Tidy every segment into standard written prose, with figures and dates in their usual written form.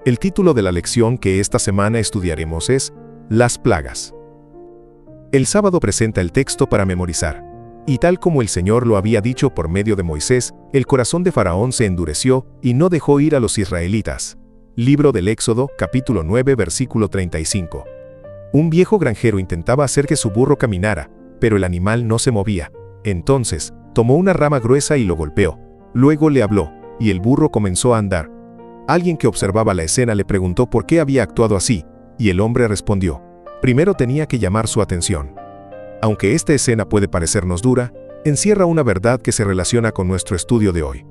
El título de la lección que esta semana estudiaremos es Las plagas. El sábado presenta el texto para memorizar. Y tal como el Señor lo había dicho por medio de Moisés, el corazón de Faraón se endureció y no dejó ir a los israelitas. Libro del Éxodo, capítulo 9, versículo 35. Un viejo granjero intentaba hacer que su burro caminara, pero el animal no se movía. Entonces, tomó una rama gruesa y lo golpeó. Luego le habló, y el burro comenzó a andar. Alguien que observaba la escena le preguntó por qué había actuado así, y el hombre respondió: primero tenía que llamar su atención. Aunque esta escena puede parecernos dura, encierra una verdad que se relaciona con nuestro estudio de hoy.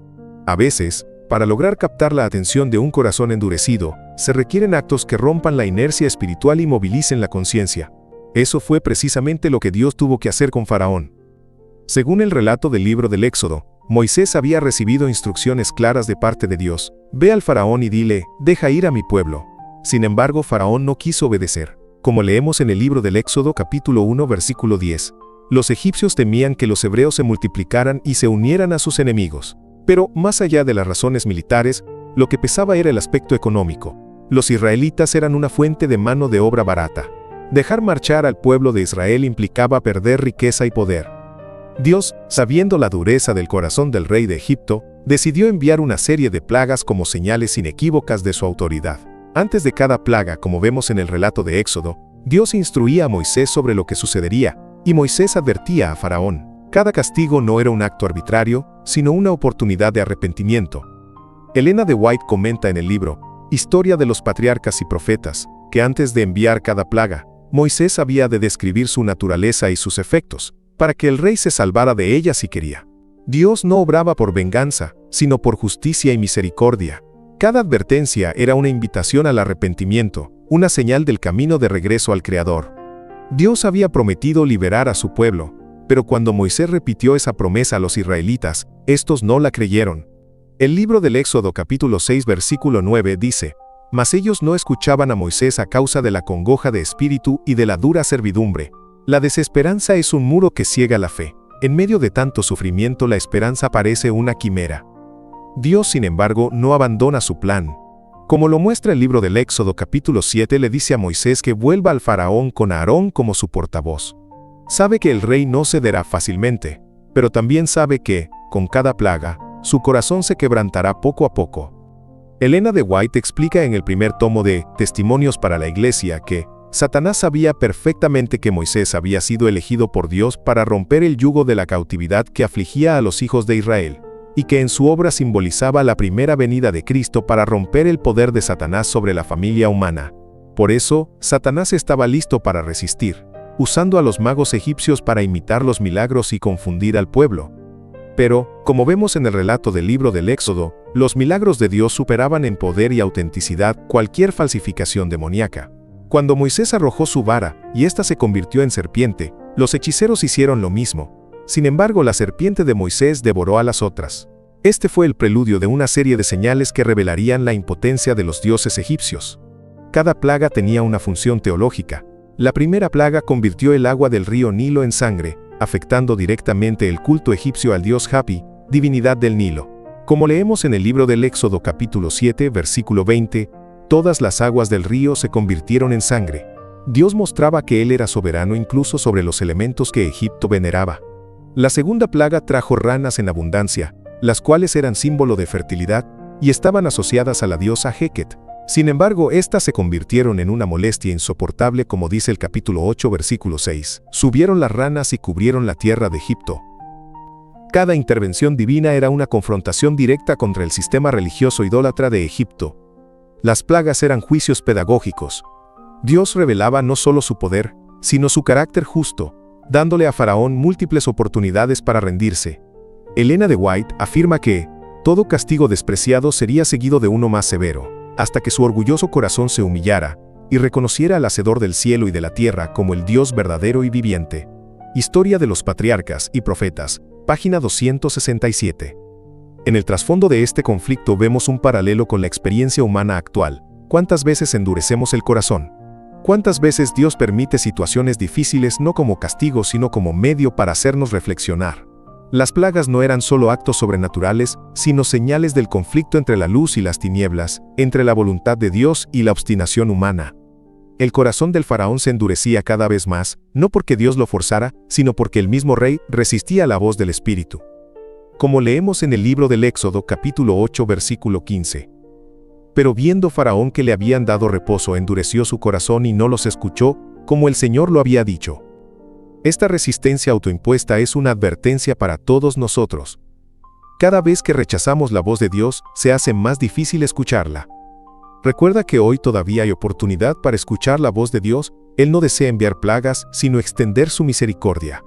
A veces, para lograr captar la atención de un corazón endurecido, se requieren actos que rompan la inercia espiritual y movilicen la conciencia. Eso fue precisamente lo que Dios tuvo que hacer con Faraón. Según el relato del libro del Éxodo, Moisés había recibido instrucciones claras de parte de Dios: ve al Faraón y dile, deja ir a mi pueblo. Sin embargo, Faraón no quiso obedecer. Como leemos en el libro del Éxodo capítulo 1 versículo 10, los egipcios temían que los hebreos se multiplicaran y se unieran a sus enemigos. Pero, más allá de las razones militares, lo que pesaba era el aspecto económico. Los israelitas eran una fuente de mano de obra barata. Dejar marchar al pueblo de Israel implicaba perder riqueza y poder. Dios, sabiendo la dureza del corazón del rey de Egipto, decidió enviar una serie de plagas como señales inequívocas de su autoridad. Antes de cada plaga, como vemos en el relato de Éxodo, Dios instruía a Moisés sobre lo que sucedería, y Moisés advertía a Faraón. Cada castigo no era un acto arbitrario, sino una oportunidad de arrepentimiento. Elena de White comenta en el libro Historia de los Patriarcas y Profetas, que antes de enviar cada plaga, Moisés había de describir su naturaleza y sus efectos, para que el rey se salvara de ella si quería. Dios no obraba por venganza, sino por justicia y misericordia. Cada advertencia era una invitación al arrepentimiento, una señal del camino de regreso al Creador. Dios había prometido liberar a su pueblo, pero cuando Moisés repitió esa promesa a los israelitas, estos no la creyeron. El libro del Éxodo capítulo 6 versículo 9 dice: mas ellos no escuchaban a Moisés a causa de la congoja de espíritu y de la dura servidumbre. La desesperanza es un muro que ciega la fe. En medio de tanto sufrimiento, la esperanza parece una quimera. Dios, sin embargo, no abandona su plan. Como lo muestra el libro del Éxodo capítulo 7, le dice a Moisés que vuelva al faraón con Aarón como su portavoz. Sabe que el rey no cederá fácilmente, pero también sabe que, con cada plaga, su corazón se quebrantará poco a poco. Elena de White explica en el primer tomo de Testimonios para la Iglesia que Satanás sabía perfectamente que Moisés había sido elegido por Dios para romper el yugo de la cautividad que afligía a los hijos de Israel, y que en su obra simbolizaba la primera venida de Cristo para romper el poder de Satanás sobre la familia humana. Por eso, Satanás estaba listo para resistir, usando a los magos egipcios para imitar los milagros y confundir al pueblo. Pero, como vemos en el relato del libro del Éxodo, los milagros de Dios superaban en poder y autenticidad cualquier falsificación demoníaca. Cuando Moisés arrojó su vara, y ésta se convirtió en serpiente, los hechiceros hicieron lo mismo. Sin embargo, la serpiente de Moisés devoró a las otras. Este fue el preludio de una serie de señales que revelarían la impotencia de los dioses egipcios. Cada plaga tenía una función teológica. La primera plaga convirtió el agua del río Nilo en sangre, afectando directamente el culto egipcio al dios Hapi, divinidad del Nilo. Como leemos en el libro del Éxodo capítulo 7, versículo 20, todas las aguas del río se convirtieron en sangre. Dios mostraba que Él era soberano incluso sobre los elementos que Egipto veneraba. La segunda plaga trajo ranas en abundancia, las cuales eran símbolo de fertilidad y estaban asociadas a la diosa Heket. Sin embargo, estas se convirtieron en una molestia insoportable, como dice el capítulo 8, versículo 6. Subieron las ranas y cubrieron la tierra de Egipto. Cada intervención divina era una confrontación directa contra el sistema religioso idólatra de Egipto. Las plagas eran juicios pedagógicos. Dios revelaba no solo su poder, sino su carácter justo, dándole a Faraón múltiples oportunidades para rendirse. Elena de White afirma que todo castigo despreciado sería seguido de uno más severo, hasta que su orgulloso corazón se humillara y reconociera al Hacedor del cielo y de la tierra como el Dios verdadero y viviente. Historia de los Patriarcas y Profetas, página 267. En el trasfondo de este conflicto vemos un paralelo con la experiencia humana actual. ¿Cuántas veces endurecemos el corazón? ¿Cuántas veces Dios permite situaciones difíciles no como castigo sino como medio para hacernos reflexionar? Las plagas no eran solo actos sobrenaturales, sino señales del conflicto entre la luz y las tinieblas, entre la voluntad de Dios y la obstinación humana. El corazón del faraón se endurecía cada vez más, no porque Dios lo forzara, sino porque el mismo rey resistía la voz del Espíritu. Como leemos en el libro del Éxodo capítulo 8 versículo 15. Pero viendo Faraón que le habían dado reposo, endureció su corazón y no los escuchó, como el Señor lo había dicho. Esta resistencia autoimpuesta es una advertencia para todos nosotros. Cada vez que rechazamos la voz de Dios, se hace más difícil escucharla. Recuerda que hoy todavía hay oportunidad para escuchar la voz de Dios. Él no desea enviar plagas, sino extender su misericordia.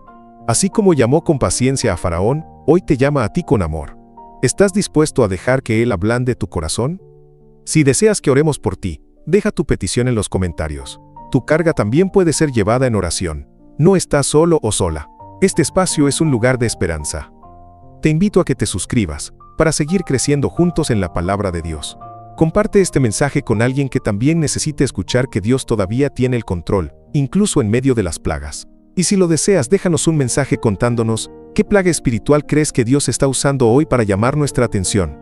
Así como llamó con paciencia a Faraón, hoy te llama a ti con amor. ¿Estás dispuesto a dejar que Él ablande tu corazón? Si deseas que oremos por ti, deja tu petición en los comentarios. Tu carga también puede ser llevada en oración. No estás solo o sola. Este espacio es un lugar de esperanza. Te invito a que te suscribas, para seguir creciendo juntos en la palabra de Dios. Comparte este mensaje con alguien que también necesite escuchar que Dios todavía tiene el control, incluso en medio de las plagas. Y si lo deseas, déjanos un mensaje contándonos, ¿qué plaga espiritual crees que Dios está usando hoy para llamar nuestra atención?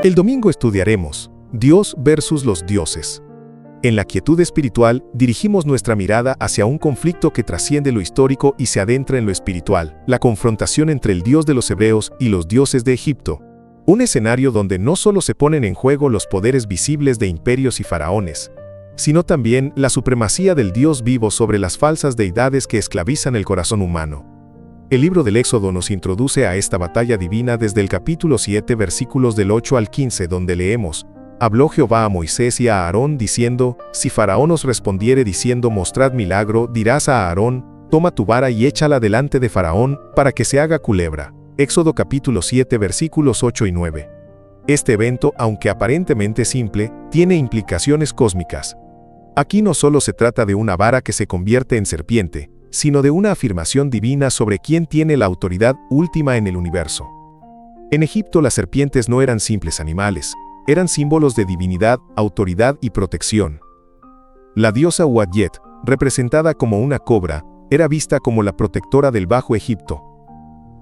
El domingo estudiaremos Dios versus los dioses. En la quietud espiritual, dirigimos nuestra mirada hacia un conflicto que trasciende lo histórico y se adentra en lo espiritual, la confrontación entre el Dios de los hebreos y los dioses de Egipto. Un escenario donde no solo se ponen en juego los poderes visibles de imperios y faraones, sino también la supremacía del Dios vivo sobre las falsas deidades que esclavizan el corazón humano. El libro del Éxodo nos introduce a esta batalla divina desde el capítulo 7 versículos del 8 al 15, donde leemos: Habló Jehová a Moisés y a Aarón diciendo: Si Faraón os respondiere diciendo mostrad milagro, dirás a Aarón: Toma tu vara y échala delante de Faraón, para que se haga culebra. Éxodo capítulo 7 versículos 8 y 9. Este evento, aunque aparentemente simple, tiene implicaciones cósmicas. Aquí no solo se trata de una vara que se convierte en serpiente, sino de una afirmación divina sobre quién tiene la autoridad última en el universo. En Egipto las serpientes no eran simples animales, eran símbolos de divinidad, autoridad y protección. La diosa Uadyet, representada como una cobra, era vista como la protectora del Bajo Egipto.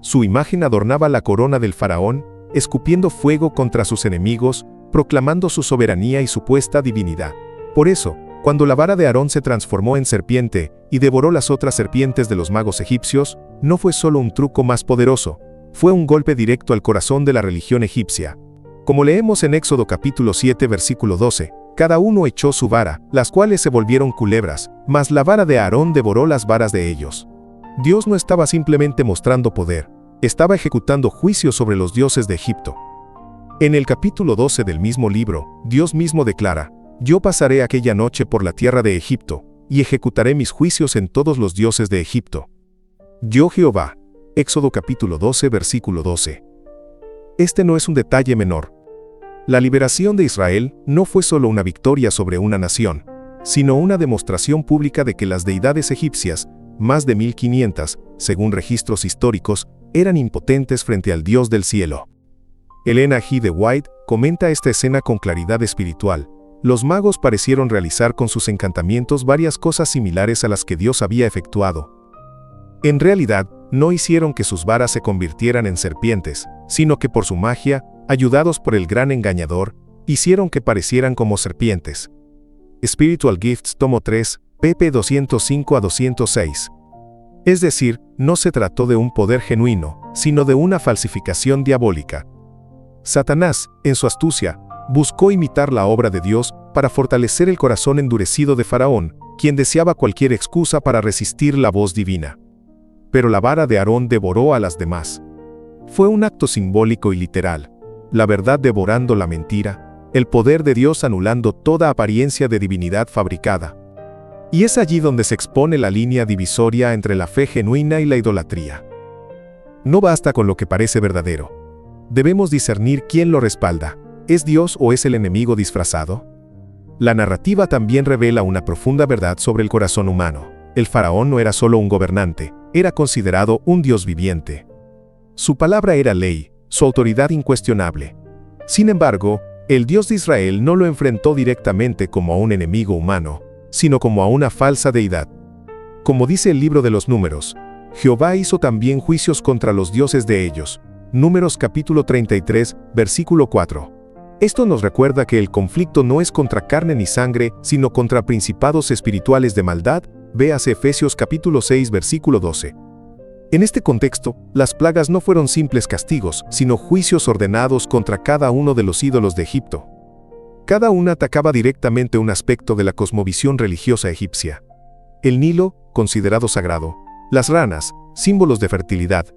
Su imagen adornaba la corona del faraón, escupiendo fuego contra sus enemigos, proclamando su soberanía y supuesta divinidad. Por eso, cuando la vara de Aarón se transformó en serpiente y devoró las otras serpientes de los magos egipcios, no fue solo un truco más poderoso, fue un golpe directo al corazón de la religión egipcia. Como leemos en Éxodo capítulo 7 versículo 12, cada uno echó su vara, las cuales se volvieron culebras, mas la vara de Aarón devoró las varas de ellos. Dios no estaba simplemente mostrando poder, estaba ejecutando juicio sobre los dioses de Egipto. En el capítulo 12 del mismo libro, Dios mismo declara: Yo pasaré aquella noche por la tierra de Egipto, y ejecutaré mis juicios en todos los dioses de Egipto. Yo Jehová. Éxodo capítulo 12 versículo 12. Este no es un detalle menor. La liberación de Israel no fue solo una victoria sobre una nación, sino una demostración pública de que las deidades egipcias, más de 1500, según registros históricos, eran impotentes frente al Dios del cielo. Elena G. de White comenta esta escena con claridad espiritual. Los magos parecieron realizar con sus encantamientos varias cosas similares a las que Dios había efectuado. En realidad, no hicieron que sus varas se convirtieran en serpientes, sino que por su magia, ayudados por el gran engañador, hicieron que parecieran como serpientes. Spiritual Gifts, tomo 3, pp. 205 a 206. Es decir, no se trató de un poder genuino, sino de una falsificación diabólica. Satanás, en su astucia, buscó imitar la obra de Dios para fortalecer el corazón endurecido de Faraón, quien deseaba cualquier excusa para resistir la voz divina. Pero la vara de Aarón devoró a las demás. Fue un acto simbólico y literal, la verdad devorando la mentira, el poder de Dios anulando toda apariencia de divinidad fabricada. Y es allí donde se expone la línea divisoria entre la fe genuina y la idolatría. No basta con lo que parece verdadero. Debemos discernir quién lo respalda. ¿Es Dios o es el enemigo disfrazado? La narrativa también revela una profunda verdad sobre el corazón humano. El faraón no era solo un gobernante, era considerado un Dios viviente. Su palabra era ley, su autoridad incuestionable. Sin embargo, el Dios de Israel no lo enfrentó directamente como a un enemigo humano, sino como a una falsa deidad. Como dice el libro de los Números, Jehová hizo también juicios contra los dioses de ellos. Números capítulo 33, versículo 4. Esto nos recuerda que el conflicto no es contra carne ni sangre, sino contra principados espirituales de maldad. Véase Efesios capítulo 6, versículo 12. En este contexto, las plagas no fueron simples castigos, sino juicios ordenados contra cada uno de los ídolos de Egipto. Cada una atacaba directamente un aspecto de la cosmovisión religiosa egipcia. El Nilo, considerado sagrado; las ranas, símbolos de fertilidad;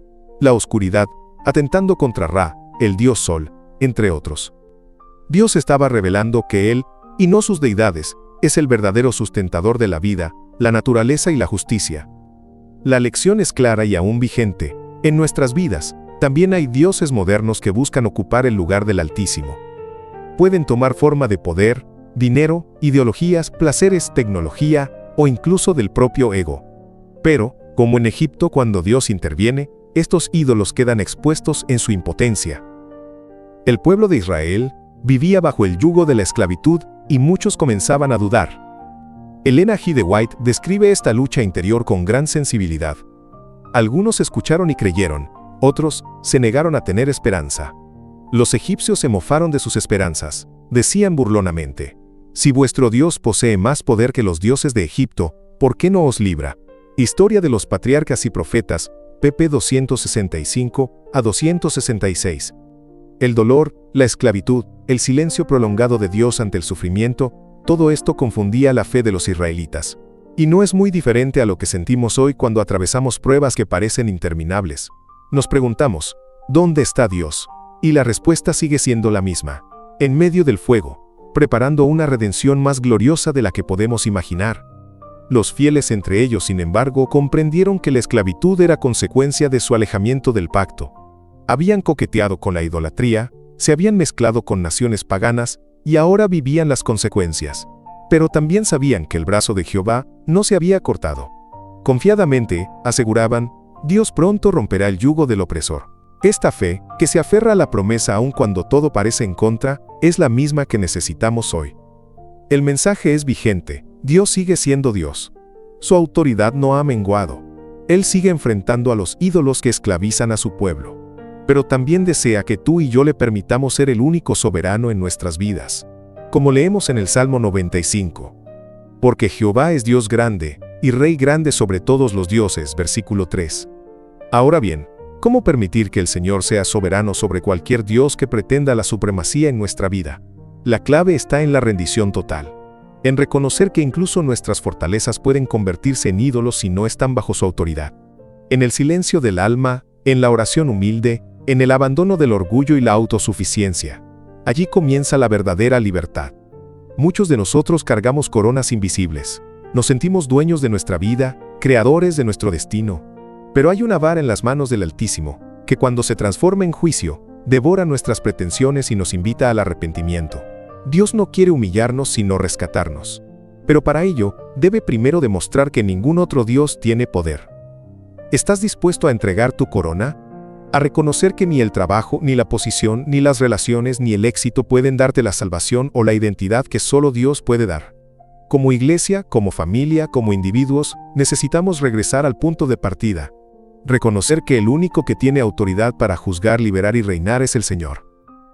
la oscuridad, atentando contra Ra, el dios Sol, entre otros. Dios estaba revelando que Él, y no sus deidades, es el verdadero sustentador de la vida, la naturaleza y la justicia. La lección es clara y aún vigente. En nuestras vidas, también hay dioses modernos que buscan ocupar el lugar del Altísimo. Pueden tomar forma de poder, dinero, ideologías, placeres, tecnología o incluso del propio ego. Pero, como en Egipto cuando Dios interviene, estos ídolos quedan expuestos en su impotencia. El pueblo de Israel vivía bajo el yugo de la esclavitud y muchos comenzaban a dudar. Elena G. de White describe esta lucha interior con gran sensibilidad. Algunos escucharon y creyeron, otros se negaron a tener esperanza. Los egipcios se mofaron de sus esperanzas, decían burlonamente: si vuestro Dios posee más poder que los dioses de Egipto, ¿por qué no os libra? Historia de los Patriarcas y Profetas, pp. 265 a 266. El dolor, la esclavitud, el silencio prolongado de Dios ante el sufrimiento, todo esto confundía la fe de los israelitas. Y no es muy diferente a lo que sentimos hoy cuando atravesamos pruebas que parecen interminables. Nos preguntamos, ¿dónde está Dios? Y la respuesta sigue siendo la misma: en medio del fuego, preparando una redención más gloriosa de la que podemos imaginar. Los fieles entre ellos, sin embargo, comprendieron que la esclavitud era consecuencia de su alejamiento del pacto. Habían coqueteado con la idolatría, se habían mezclado con naciones paganas, y ahora vivían las consecuencias. Pero también sabían que el brazo de Jehová no se había cortado. Confiadamente, aseguraban, Dios pronto romperá el yugo del opresor. Esta fe, que se aferra a la promesa aun cuando todo parece en contra, es la misma que necesitamos hoy. El mensaje es vigente: Dios sigue siendo Dios. Su autoridad no ha menguado. Él sigue enfrentando a los ídolos que esclavizan a su pueblo. Pero también desea que tú y yo le permitamos ser el único soberano en nuestras vidas. Como leemos en el Salmo 95. Porque Jehová es Dios grande, y Rey grande sobre todos los dioses, versículo 3. Ahora bien, ¿cómo permitir que el Señor sea soberano sobre cualquier Dios que pretenda la supremacía en nuestra vida? La clave está en la rendición total. En reconocer que incluso nuestras fortalezas pueden convertirse en ídolos si no están bajo su autoridad. En el silencio del alma, en la oración humilde, en el abandono del orgullo y la autosuficiencia. Allí comienza la verdadera libertad. Muchos de nosotros cargamos coronas invisibles. Nos sentimos dueños de nuestra vida, creadores de nuestro destino. Pero hay una vara en las manos del Altísimo, que cuando se transforma en juicio, devora nuestras pretensiones y nos invita al arrepentimiento. Dios no quiere humillarnos sino rescatarnos. Pero para ello, debe primero demostrar que ningún otro Dios tiene poder. ¿Estás dispuesto a entregar tu corona? A reconocer que ni el trabajo, ni la posición, ni las relaciones, ni el éxito pueden darte la salvación o la identidad que solo Dios puede dar. Como iglesia, como familia, como individuos, necesitamos regresar al punto de partida. Reconocer que el único que tiene autoridad para juzgar, liberar y reinar es el Señor.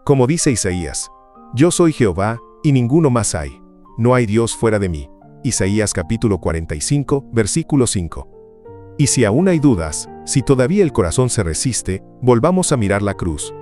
Como dice Isaías: yo soy Jehová, y ninguno más hay. No hay Dios fuera de mí. Isaías capítulo 45, versículo 5. Y si aún hay dudas, si todavía el corazón se resiste, volvamos a mirar la cruz.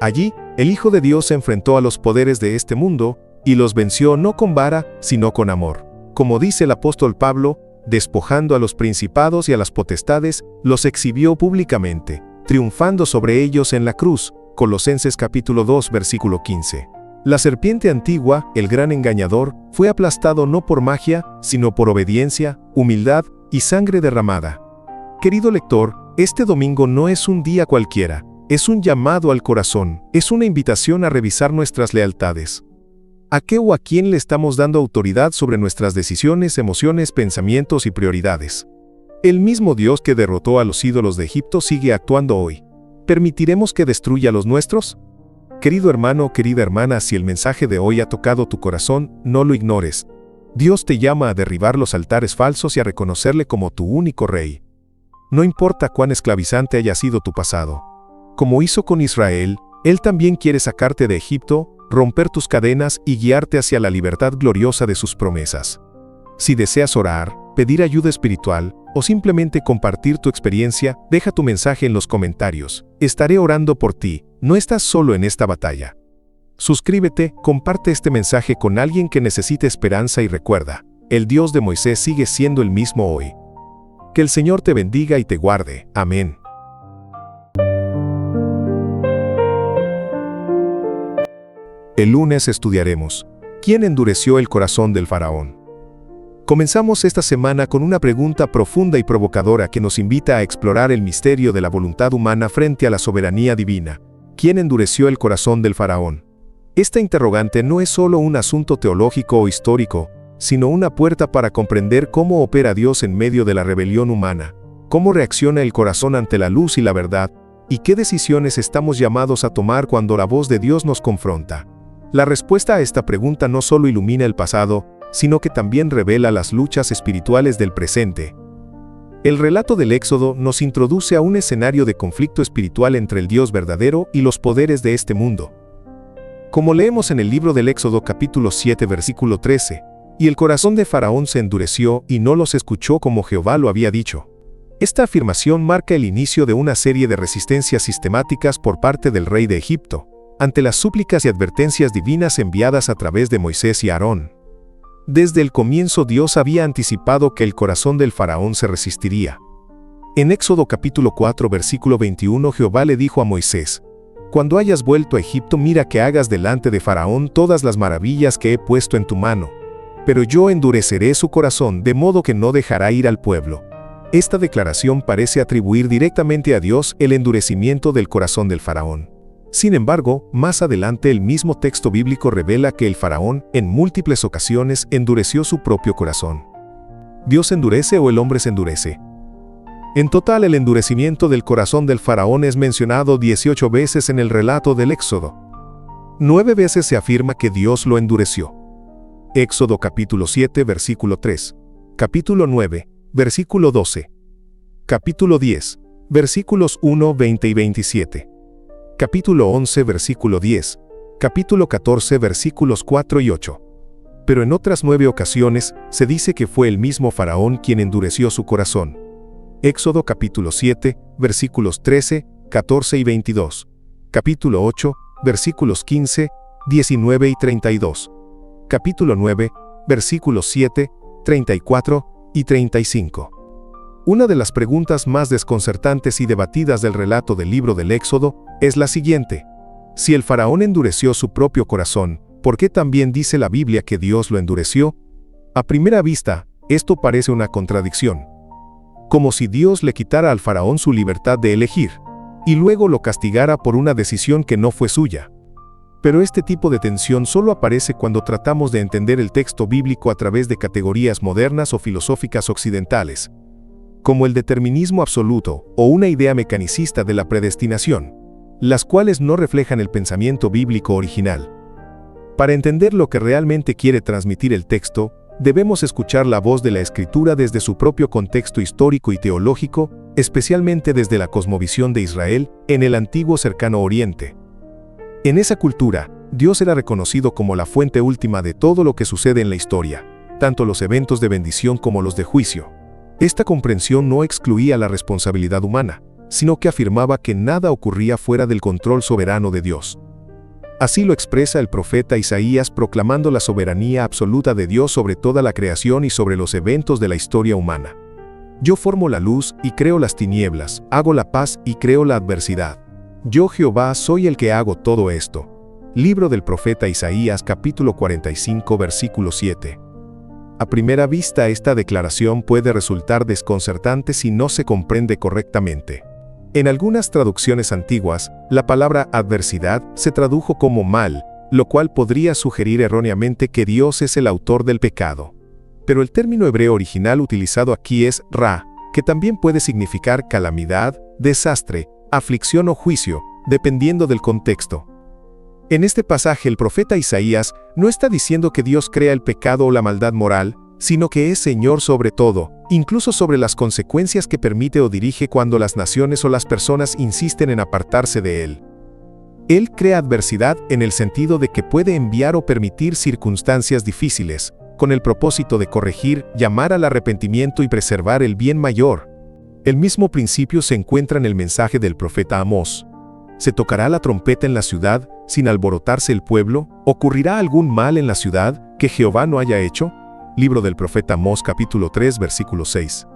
Allí, el Hijo de Dios se enfrentó a los poderes de este mundo, y los venció no con vara, sino con amor. Como dice el apóstol Pablo, despojando a los principados y a las potestades, los exhibió públicamente, triunfando sobre ellos en la cruz. Colosenses capítulo 2, versículo 15. La serpiente antigua, el gran engañador, fue aplastado no por magia, sino por obediencia, humildad y sangre derramada. Querido lector, este domingo no es un día cualquiera, es un llamado al corazón, es una invitación a revisar nuestras lealtades. ¿A qué o a quién le estamos dando autoridad sobre nuestras decisiones, emociones, pensamientos y prioridades? El mismo Dios que derrotó a los ídolos de Egipto sigue actuando hoy. ¿Permitiremos que destruya los nuestros? Querido hermano o querida hermana, si el mensaje de hoy ha tocado tu corazón, no lo ignores. Dios te llama a derribar los altares falsos y a reconocerle como tu único rey. No importa cuán esclavizante haya sido tu pasado. Como hizo con Israel, Él también quiere sacarte de Egipto, romper tus cadenas y guiarte hacia la libertad gloriosa de sus promesas. Si deseas orar, pedir ayuda espiritual o simplemente compartir tu experiencia, deja tu mensaje en los comentarios. Estaré orando por ti, no estás solo en esta batalla. Suscríbete, comparte este mensaje con alguien que necesite esperanza y recuerda, el Dios de Moisés sigue siendo el mismo hoy. Que el Señor te bendiga y te guarde. Amén. El lunes estudiaremos, ¿quién endureció el corazón del faraón? Comenzamos esta semana con una pregunta profunda y provocadora que nos invita a explorar el misterio de la voluntad humana frente a la soberanía divina. ¿Quién endureció el corazón del faraón? Esta interrogante no es solo un asunto teológico o histórico, sino una puerta para comprender cómo opera Dios en medio de la rebelión humana, cómo reacciona el corazón ante la luz y la verdad, y qué decisiones estamos llamados a tomar cuando la voz de Dios nos confronta. La respuesta a esta pregunta no solo ilumina el pasado, sino que también revela las luchas espirituales del presente. El relato del Éxodo nos introduce a un escenario de conflicto espiritual entre el Dios verdadero y los poderes de este mundo. Como leemos en el libro del Éxodo capítulo 7 versículo 13, y el corazón de Faraón se endureció y no los escuchó como Jehová lo había dicho. Esta afirmación marca el inicio de una serie de resistencias sistemáticas por parte del rey de Egipto, ante las súplicas y advertencias divinas enviadas a través de Moisés y Aarón. Desde el comienzo Dios había anticipado que el corazón del faraón se resistiría. En Éxodo capítulo 4 versículo 21 Jehová le dijo a Moisés: Cuando hayas vuelto a Egipto, mira que hagas delante de Faraón todas las maravillas que he puesto en tu mano. Pero yo endureceré su corazón de modo que no dejará ir al pueblo. Esta declaración parece atribuir directamente a Dios el endurecimiento del corazón del faraón. Sin embargo, más adelante el mismo texto bíblico revela que el faraón, en múltiples ocasiones, endureció su propio corazón. ¿Dios endurece o el hombre se endurece? En total, el endurecimiento del corazón del faraón es mencionado 18 veces en el relato del Éxodo. 9 veces se afirma que Dios lo endureció. Éxodo capítulo 7 versículo 3, capítulo 9, versículo 12, capítulo 10, versículos 1, 20 y 27, capítulo 11 versículo 10, capítulo 14 versículos 4 y 8. Pero en otras 9 ocasiones se dice que fue el mismo faraón quien endureció su corazón. Éxodo capítulo 7, versículos 13, 14 y 22, capítulo 8, versículos 15, 19 y 32, capítulo 9, versículos 7, 34 y 35. Una de las preguntas más desconcertantes y debatidas del relato del libro del Éxodo es la siguiente: si el faraón endureció su propio corazón, ¿por qué también dice la Biblia que Dios lo endureció? A primera vista, esto parece una contradicción. Como si Dios le quitara al faraón su libertad de elegir, y luego lo castigara por una decisión que no fue suya. Pero este tipo de tensión solo aparece cuando tratamos de entender el texto bíblico a través de categorías modernas o filosóficas occidentales, como el determinismo absoluto o una idea mecanicista de la predestinación, las cuales no reflejan el pensamiento bíblico original. Para entender lo que realmente quiere transmitir el texto, debemos escuchar la voz de la Escritura desde su propio contexto histórico y teológico, especialmente desde la cosmovisión de Israel en el antiguo Cercano Oriente. En esa cultura, Dios era reconocido como la fuente última de todo lo que sucede en la historia, tanto los eventos de bendición como los de juicio. Esta comprensión no excluía la responsabilidad humana, sino que afirmaba que nada ocurría fuera del control soberano de Dios. Así lo expresa el profeta Isaías proclamando la soberanía absoluta de Dios sobre toda la creación y sobre los eventos de la historia humana. Yo formo la luz y creo las tinieblas, hago la paz y creo la adversidad. Yo Jehová soy el que hago todo esto. Libro del profeta Isaías capítulo 45 versículo 7. A primera vista esta declaración puede resultar desconcertante si no se comprende correctamente. En algunas traducciones antiguas, la palabra adversidad se tradujo como mal, lo cual podría sugerir erróneamente que Dios es el autor del pecado. Pero el término hebreo original utilizado aquí es ra, que también puede significar calamidad, desastre, aflicción o juicio, dependiendo del contexto. En este pasaje el profeta Isaías no está diciendo que Dios crea el pecado o la maldad moral, sino que es Señor sobre todo, incluso sobre las consecuencias que permite o dirige cuando las naciones o las personas insisten en apartarse de Él. Él crea adversidad en el sentido de que puede enviar o permitir circunstancias difíciles, con el propósito de corregir, llamar al arrepentimiento y preservar el bien mayor. El mismo principio se encuentra en el mensaje del profeta Amós. ¿Se tocará la trompeta en la ciudad sin alborotarse el pueblo? ¿Ocurrirá algún mal en la ciudad que Jehová no haya hecho? Libro del profeta Amós capítulo 3 versículo 6.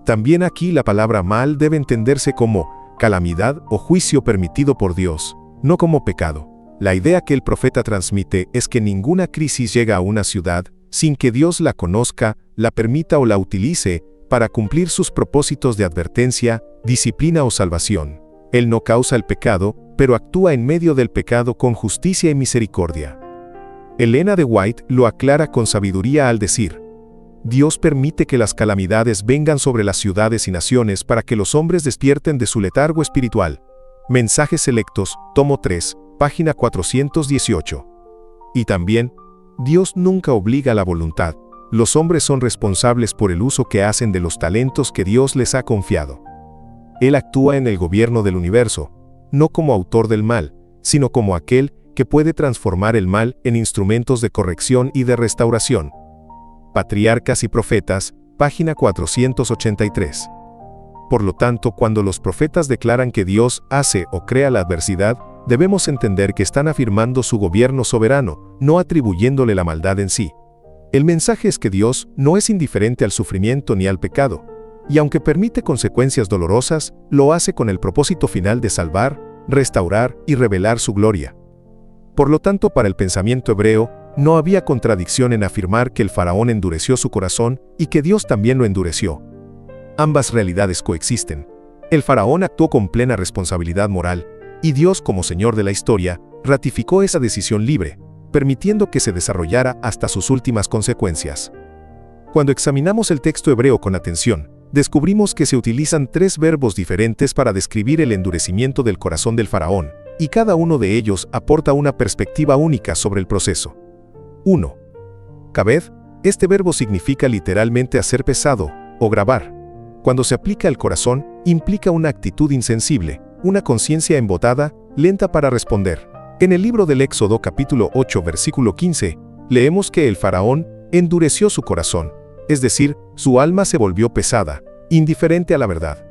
También aquí la palabra mal debe entenderse como calamidad o juicio permitido por Dios, no como pecado. La idea que el profeta transmite es que ninguna crisis llega a una ciudad sin que Dios la conozca, la permita o la utilice para cumplir sus propósitos de advertencia, disciplina o salvación. Él no causa el pecado, pero actúa en medio del pecado con justicia y misericordia. Elena de White lo aclara con sabiduría al decir: Dios permite que las calamidades vengan sobre las ciudades y naciones para que los hombres despierten de su letargo espiritual. Mensajes selectos, tomo 3, página 418. Y también, Dios nunca obliga a la voluntad. Los hombres son responsables por el uso que hacen de los talentos que Dios les ha confiado. Él actúa en el gobierno del universo, no como autor del mal, sino como aquel que puede transformar el mal en instrumentos de corrección y de restauración. Patriarcas y Profetas, página 483. Por lo tanto, cuando los profetas declaran que Dios hace o crea la adversidad, debemos entender que están afirmando su gobierno soberano, no atribuyéndole la maldad en sí. El mensaje es que Dios no es indiferente al sufrimiento ni al pecado, y aunque permite consecuencias dolorosas, lo hace con el propósito final de salvar, restaurar y revelar su gloria. Por lo tanto, para el pensamiento hebreo, no había contradicción en afirmar que el faraón endureció su corazón y que Dios también lo endureció. Ambas realidades coexisten. El faraón actuó con plena responsabilidad moral, y Dios, como Señor de la historia, ratificó esa decisión libre, permitiendo que se desarrollara hasta sus últimas consecuencias. Cuando examinamos el texto hebreo con atención, descubrimos que se utilizan 3 verbos diferentes para describir el endurecimiento del corazón del faraón, y cada uno de ellos aporta una perspectiva única sobre el proceso. 1. Kabed. Este verbo significa literalmente hacer pesado, o gravar. Cuando se aplica al corazón, implica una actitud insensible, una conciencia embotada, lenta para responder. En el libro del Éxodo capítulo 8 versículo 15, leemos que el faraón endureció su corazón, es decir, su alma se volvió pesada, indiferente a la verdad.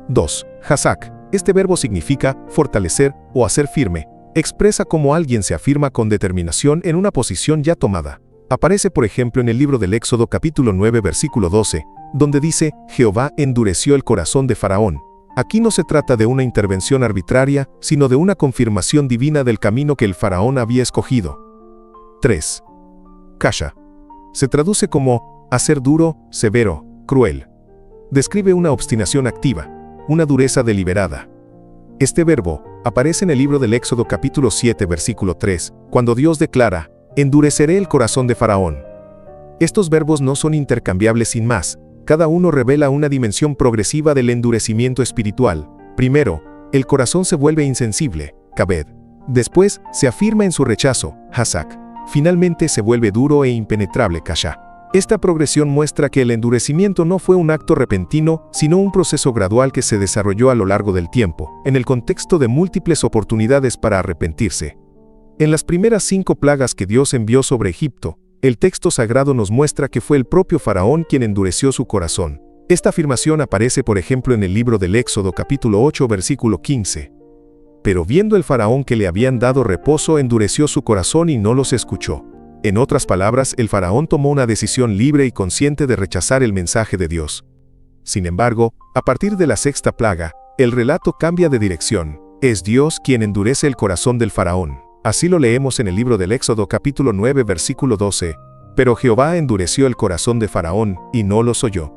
2. Hazak. Este verbo significa fortalecer o hacer firme. Expresa cómo alguien se afirma con determinación en una posición ya tomada. Aparece, por ejemplo, en el libro del Éxodo capítulo 9 versículo 12, donde dice: Jehová endureció el corazón de Faraón. Aquí no se trata de una intervención arbitraria, sino de una confirmación divina del camino que el faraón había escogido. 3. Kasha. Se traduce como hacer duro, severo, cruel. Describe una obstinación activa, una dureza deliberada. Este verbo aparece en el libro del Éxodo capítulo 7 versículo 3, cuando Dios declara: endureceré el corazón de Faraón. Estos verbos no son intercambiables sin más. Cada uno revela una dimensión progresiva del endurecimiento espiritual. Primero, el corazón se vuelve insensible, Kabed. Después, se afirma en su rechazo, Hazak. Finalmente se vuelve duro e impenetrable, Kasha. Esta progresión muestra que el endurecimiento no fue un acto repentino, sino un proceso gradual que se desarrolló a lo largo del tiempo, en el contexto de múltiples oportunidades para arrepentirse. En las primeras 5 plagas que Dios envió sobre Egipto, el texto sagrado nos muestra que fue el propio faraón quien endureció su corazón. Esta afirmación aparece, por ejemplo, en el libro del Éxodo capítulo 8 versículo 15. Pero viendo el faraón que le habían dado reposo, endureció su corazón y no los escuchó. En otras palabras, el faraón tomó una decisión libre y consciente de rechazar el mensaje de Dios. Sin embargo, a partir de la 6ª plaga, el relato cambia de dirección. Es Dios quien endurece el corazón del faraón. Así lo leemos en el libro del Éxodo capítulo 9 versículo 12. Pero Jehová endureció el corazón de Faraón y no los oyó.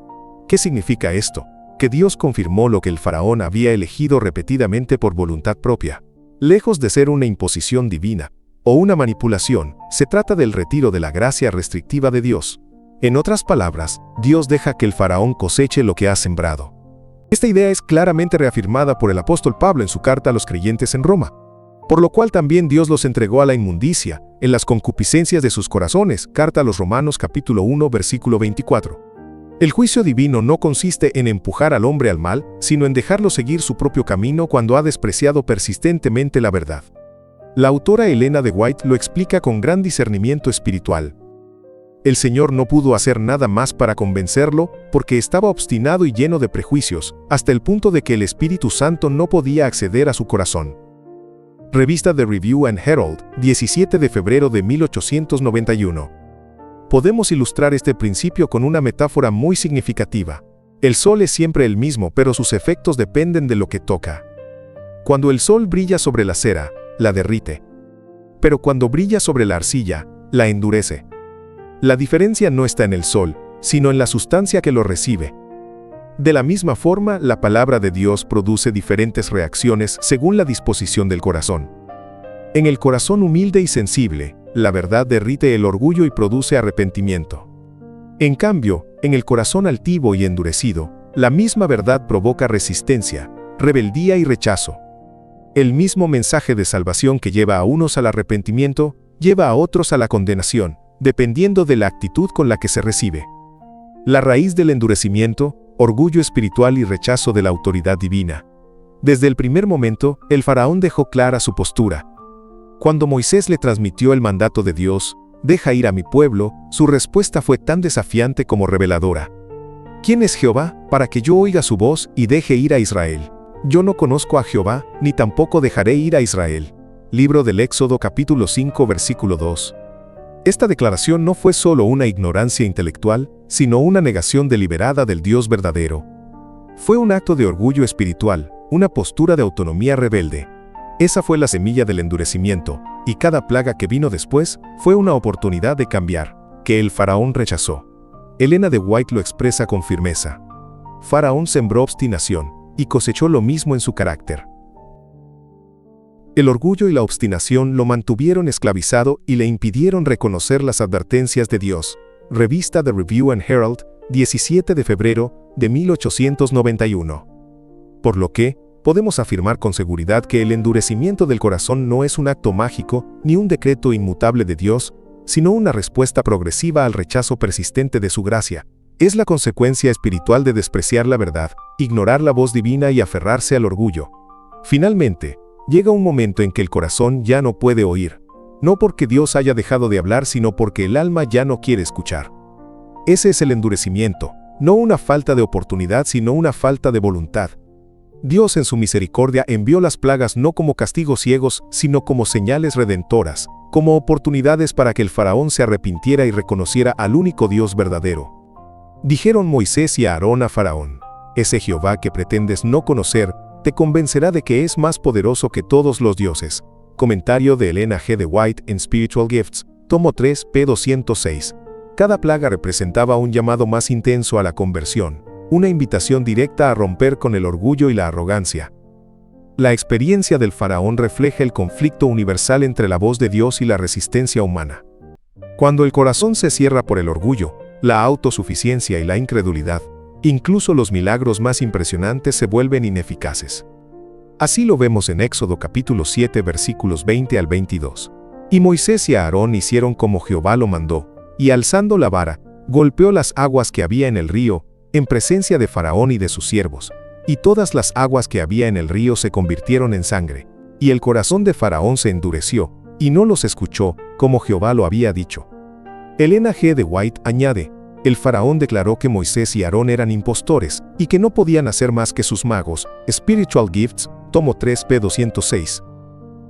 ¿Qué significa esto? Que Dios confirmó lo que el faraón había elegido repetidamente por voluntad propia. Lejos de ser una imposición divina o una manipulación, se trata del retiro de la gracia restrictiva de Dios. En otras palabras, Dios deja que el faraón coseche lo que ha sembrado. Esta idea es claramente reafirmada por el apóstol Pablo en su carta a los creyentes en Roma. Por lo cual también Dios los entregó a la inmundicia, en las concupiscencias de sus corazones. Carta a los Romanos capítulo 1 versículo 24. El juicio divino no consiste en empujar al hombre al mal, sino en dejarlo seguir su propio camino cuando ha despreciado persistentemente la verdad. La autora Elena de White lo explica con gran discernimiento espiritual. El Señor no pudo hacer nada más para convencerlo, porque estaba obstinado y lleno de prejuicios, hasta el punto de que el Espíritu Santo no podía acceder a su corazón. Revista The Review and Herald, 17 de febrero de 1891. Podemos ilustrar este principio con una metáfora muy significativa. El sol es siempre el mismo, pero sus efectos dependen de lo que toca. Cuando el sol brilla sobre la cera, la derrite. Pero cuando brilla sobre la arcilla, la endurece. La diferencia no está en el sol, sino en la sustancia que lo recibe. De la misma forma, la palabra de Dios produce diferentes reacciones según la disposición del corazón. En el corazón humilde y sensible, la verdad derrite el orgullo y produce arrepentimiento. En cambio, en el corazón altivo y endurecido, la misma verdad provoca resistencia, rebeldía y rechazo. El mismo mensaje de salvación que lleva a unos al arrepentimiento, lleva a otros a la condenación, dependiendo de la actitud con la que se recibe. La raíz del endurecimiento, orgullo espiritual y rechazo de la autoridad divina. Desde el primer momento, el faraón dejó clara su postura. Cuando Moisés le transmitió el mandato de Dios, «Deja ir a mi pueblo», su respuesta fue tan desafiante como reveladora. «¿Quién es Jehová, para que yo oiga su voz y deje ir a Israel? Yo no conozco a Jehová, ni tampoco dejaré ir a Israel». Libro del Éxodo capítulo 5 versículo 2. Esta declaración no fue solo una ignorancia intelectual, sino una negación deliberada del Dios verdadero. Fue un acto de orgullo espiritual, una postura de autonomía rebelde. Esa fue la semilla del endurecimiento, y cada plaga que vino después fue una oportunidad de cambiar, que el faraón rechazó. Elena de White lo expresa con firmeza. Faraón sembró obstinación, y cosechó lo mismo en su carácter. El orgullo y la obstinación lo mantuvieron esclavizado y le impidieron reconocer las advertencias de Dios. Revista The Review and Herald, 17 de febrero de 1891. Por lo que, podemos afirmar con seguridad que el endurecimiento del corazón no es un acto mágico ni un decreto inmutable de Dios, sino una respuesta progresiva al rechazo persistente de su gracia. Es la consecuencia espiritual de despreciar la verdad, ignorar la voz divina y aferrarse al orgullo. Finalmente, llega un momento en que el corazón ya no puede oír, no porque Dios haya dejado de hablar, sino porque el alma ya no quiere escuchar. Ese es el endurecimiento, no una falta de oportunidad, sino una falta de voluntad. Dios en su misericordia envió las plagas no como castigos ciegos, sino como señales redentoras, como oportunidades para que el faraón se arrepintiera y reconociera al único Dios verdadero. Dijeron Moisés y Aarón a Faraón: «Ese Jehová que pretendes no conocer, te convencerá de que es más poderoso que todos los dioses». Comentario de Elena G. de White en Spiritual Gifts, tomo 3, p. 206. Cada plaga representaba un llamado más intenso a la conversión, una invitación directa a romper con el orgullo y la arrogancia. La experiencia del faraón refleja el conflicto universal entre la voz de Dios y la resistencia humana. Cuando el corazón se cierra por el orgullo, la autosuficiencia y la incredulidad, incluso los milagros más impresionantes se vuelven ineficaces. Así lo vemos en Éxodo capítulo 7 versículos 20 al 22. Y Moisés y Aarón hicieron como Jehová lo mandó, y alzando la vara, golpeó las aguas que había en el río, en presencia de Faraón y de sus siervos, y todas las aguas que había en el río se convirtieron en sangre, y el corazón de Faraón se endureció, y no los escuchó, como Jehová lo había dicho. Elena G. de White añade: el faraón declaró que Moisés y Aarón eran impostores, y que no podían hacer más que sus magos. Spiritual Gifts, tomo 3, p. 206.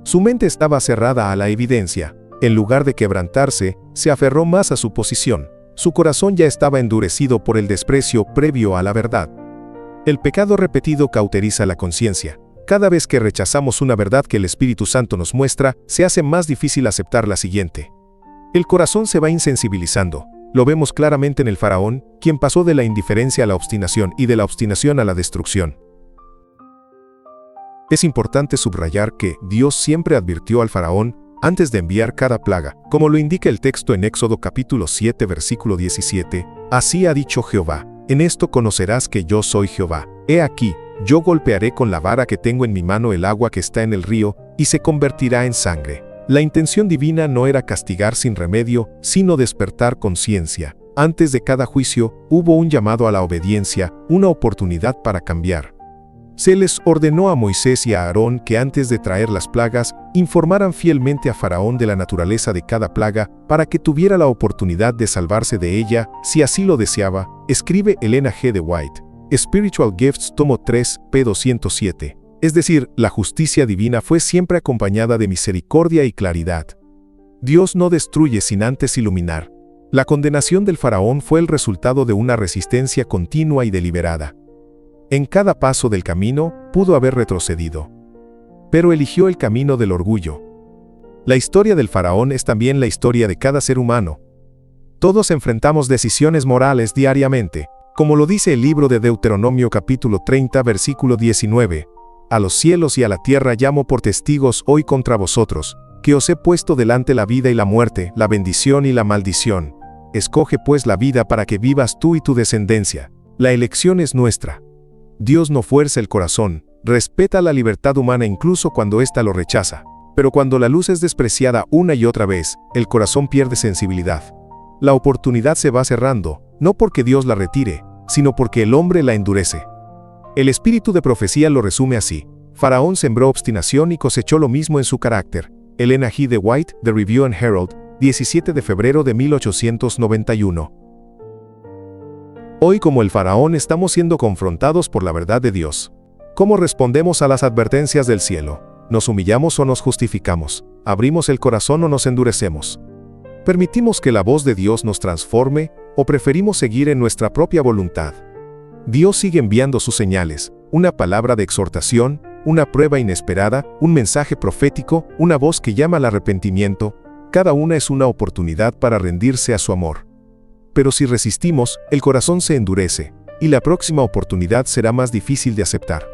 Su mente estaba cerrada a la evidencia. En lugar de quebrantarse, se aferró más a su posición. Su corazón ya estaba endurecido por el desprecio previo a la verdad. El pecado repetido cauteriza la conciencia. Cada vez que rechazamos una verdad que el Espíritu Santo nos muestra, se hace más difícil aceptar la siguiente. El corazón se va insensibilizando. Lo vemos claramente en el faraón, quien pasó de la indiferencia a la obstinación y de la obstinación a la destrucción. Es importante subrayar que Dios siempre advirtió al faraón antes de enviar cada plaga, como lo indica el texto en Éxodo capítulo 7 versículo 17, «Así ha dicho Jehová, en esto conocerás que yo soy Jehová. He aquí, yo golpearé con la vara que tengo en mi mano el agua que está en el río, y se convertirá en sangre. La intención divina no era castigar sin remedio, sino despertar conciencia. Antes de cada juicio, hubo un llamado a la obediencia, una oportunidad para cambiar. Se les ordenó a Moisés y a Aarón que antes de traer las plagas, informaran fielmente a Faraón de la naturaleza de cada plaga para que tuviera la oportunidad de salvarse de ella, si así lo deseaba, escribe Elena G. de White. Spiritual Gifts, tomo 3, p. 207. Es decir, la justicia divina fue siempre acompañada de misericordia y claridad. Dios no destruye sin antes iluminar. La condenación del faraón fue el resultado de una resistencia continua y deliberada. En cada paso del camino, pudo haber retrocedido. Pero eligió el camino del orgullo. La historia del faraón es también la historia de cada ser humano. Todos enfrentamos decisiones morales diariamente, como lo dice el libro de Deuteronomio capítulo 30, versículo 19. A los cielos y a la tierra llamo por testigos hoy contra vosotros, que os he puesto delante la vida y la muerte, la bendición y la maldición. Escoge pues la vida para que vivas tú y tu descendencia. La elección es nuestra. Dios no fuerza el corazón, respeta la libertad humana incluso cuando ésta lo rechaza. Pero cuando la luz es despreciada una y otra vez, el corazón pierde sensibilidad. La oportunidad se va cerrando, no porque Dios la retire, sino porque el hombre la endurece. El espíritu de profecía lo resume así: Faraón sembró obstinación y cosechó lo mismo en su carácter. Elena G. de White, The Review and Herald, 17 de febrero de 1891. Hoy, como el faraón, estamos siendo confrontados por la verdad de Dios. ¿Cómo respondemos a las advertencias del cielo? ¿Nos humillamos o nos justificamos? ¿Abrimos el corazón o nos endurecemos? ¿Permitimos que la voz de Dios nos transforme o preferimos seguir en nuestra propia voluntad? Dios sigue enviando sus señales, una palabra de exhortación, una prueba inesperada, un mensaje profético, una voz que llama al arrepentimiento. Cada una es una oportunidad para rendirse a su amor. Pero si resistimos, el corazón se endurece, y la próxima oportunidad será más difícil de aceptar.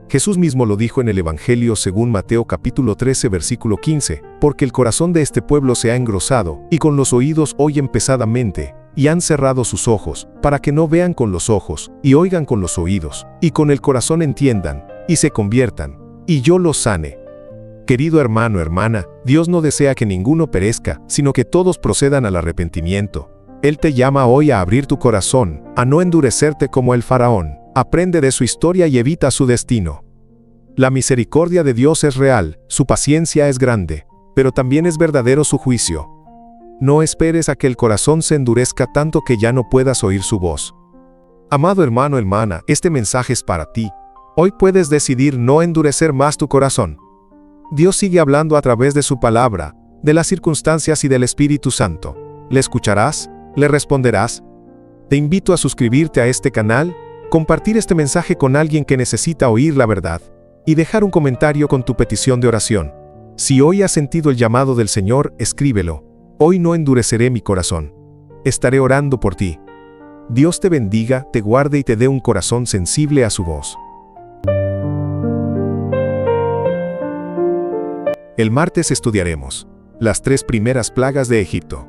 Jesús mismo lo dijo en el Evangelio según Mateo capítulo 13 versículo 15, porque el corazón de este pueblo se ha engrosado, y con los oídos oyen pesadamente, y han cerrado sus ojos, para que no vean con los ojos, y oigan con los oídos, y con el corazón entiendan, y se conviertan, y yo los sane. Querido hermano, hermana, Dios no desea que ninguno perezca, sino que todos procedan al arrepentimiento. Él te llama hoy a abrir tu corazón, a no endurecerte como el faraón. Aprende de su historia y evita su destino. La misericordia de Dios es real, su paciencia es grande, pero también es verdadero su juicio. No esperes a que el corazón se endurezca tanto que ya no puedas oír su voz. Amado hermano, hermana, este mensaje es para ti. Hoy puedes decidir no endurecer más tu corazón. Dios sigue hablando a través de su palabra, de las circunstancias y del Espíritu Santo. ¿Le escucharás? ¿Le responderás? Te invito a suscribirte a este canal, compartir este mensaje con alguien que necesita oír la verdad, y dejar un comentario con tu petición de oración. Si hoy has sentido el llamado del Señor, escríbelo. Hoy no endureceré mi corazón. Estaré orando por ti. Dios te bendiga, te guarde y te dé un corazón sensible a su voz. El martes estudiaremos las 3 primeras plagas de Egipto.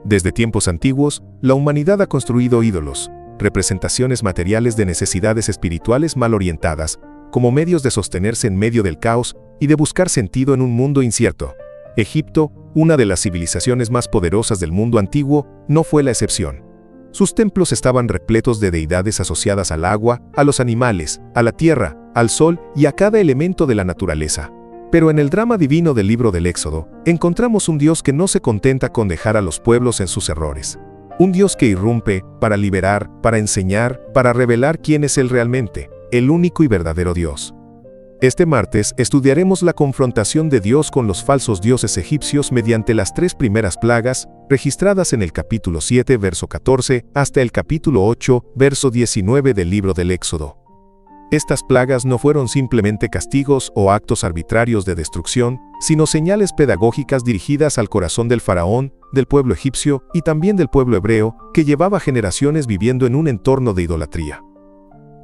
Desde tiempos antiguos, la humanidad ha construido ídolos, representaciones materiales de necesidades espirituales mal orientadas, como medios de sostenerse en medio del caos y de buscar sentido en un mundo incierto. Egipto, una de las civilizaciones más poderosas del mundo antiguo, no fue la excepción. Sus templos estaban repletos de deidades asociadas al agua, a los animales, a la tierra, al sol y a cada elemento de la naturaleza. Pero en el drama divino del libro del Éxodo, encontramos un Dios que no se contenta con dejar a los pueblos en sus errores. Un Dios que irrumpe para liberar, para enseñar, para revelar quién es Él realmente, el único y verdadero Dios. Este martes estudiaremos la confrontación de Dios con los falsos dioses egipcios mediante las 3 primeras plagas, registradas en el capítulo 7, verso 14, hasta el capítulo 8, verso 19 del libro del Éxodo. Estas plagas no fueron simplemente castigos o actos arbitrarios de destrucción, sino señales pedagógicas dirigidas al corazón del faraón, del pueblo egipcio y también del pueblo hebreo, que llevaba generaciones viviendo en un entorno de idolatría.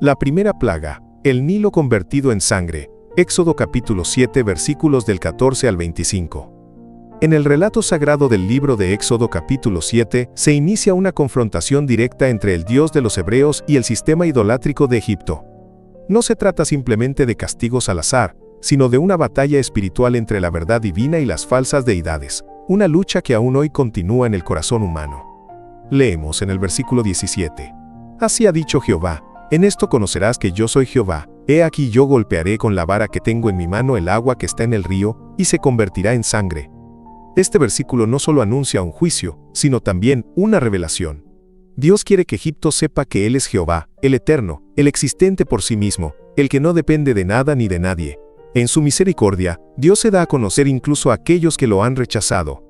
La primera plaga, el Nilo convertido en sangre, Éxodo capítulo 7 versículos del 14 al 25. En el relato sagrado del libro de Éxodo capítulo 7, se inicia una confrontación directa entre el Dios de los hebreos y el sistema idolátrico de Egipto. No se trata simplemente de castigos al azar, sino de una batalla espiritual entre la verdad divina y las falsas deidades, una lucha que aún hoy continúa en el corazón humano. Leemos en el versículo 17. Así ha dicho Jehová, en esto conocerás que yo soy Jehová, he aquí yo golpearé con la vara que tengo en mi mano el agua que está en el río, y se convertirá en sangre. Este versículo no solo anuncia un juicio, sino también una revelación. Dios quiere que Egipto sepa que Él es Jehová, el eterno, el existente por sí mismo, el que no depende de nada ni de nadie. En su misericordia, Dios se da a conocer incluso a aquellos que lo han rechazado.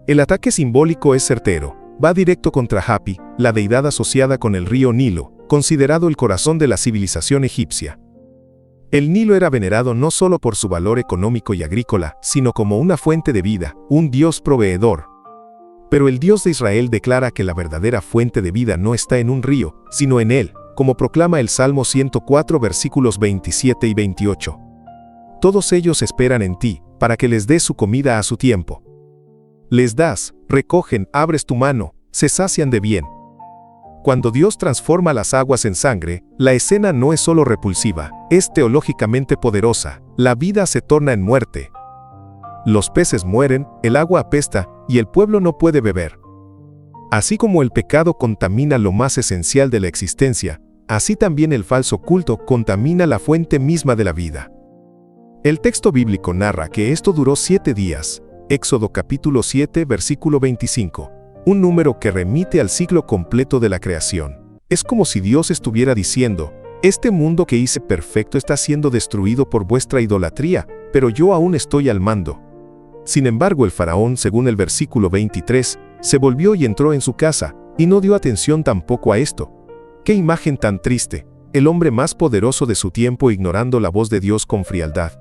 El ataque simbólico es certero, va directo contra Hapi, la deidad asociada con el río Nilo, considerado el corazón de la civilización egipcia. El Nilo era venerado no solo por su valor económico y agrícola, sino como una fuente de vida, un Dios proveedor. Pero el Dios de Israel declara que la verdadera fuente de vida no está en un río, sino en Él, como proclama el Salmo 104 versículos 27 y 28. Todos ellos esperan en ti, para que les des su comida a su tiempo. Les das, recogen, abres tu mano, se sacian de bien. Cuando Dios transforma las aguas en sangre, la escena no es solo repulsiva, es teológicamente poderosa. La vida se torna en muerte. Los peces mueren, el agua apesta, y el pueblo no puede beber. Así como el pecado contamina lo más esencial de la existencia, así también el falso culto contamina la fuente misma de la vida. El texto bíblico narra que esto duró 7 días, Éxodo capítulo 7 versículo 25. Un número que remite al ciclo completo de la creación. Es como si Dios estuviera diciendo, este mundo que hice perfecto está siendo destruido por vuestra idolatría, pero yo aún estoy al mando. Sin embargo, el faraón, según el versículo 23, se volvió y entró en su casa, y no dio atención tampoco a esto. ¡Qué imagen tan triste! El hombre más poderoso de su tiempo ignorando la voz de Dios con frialdad.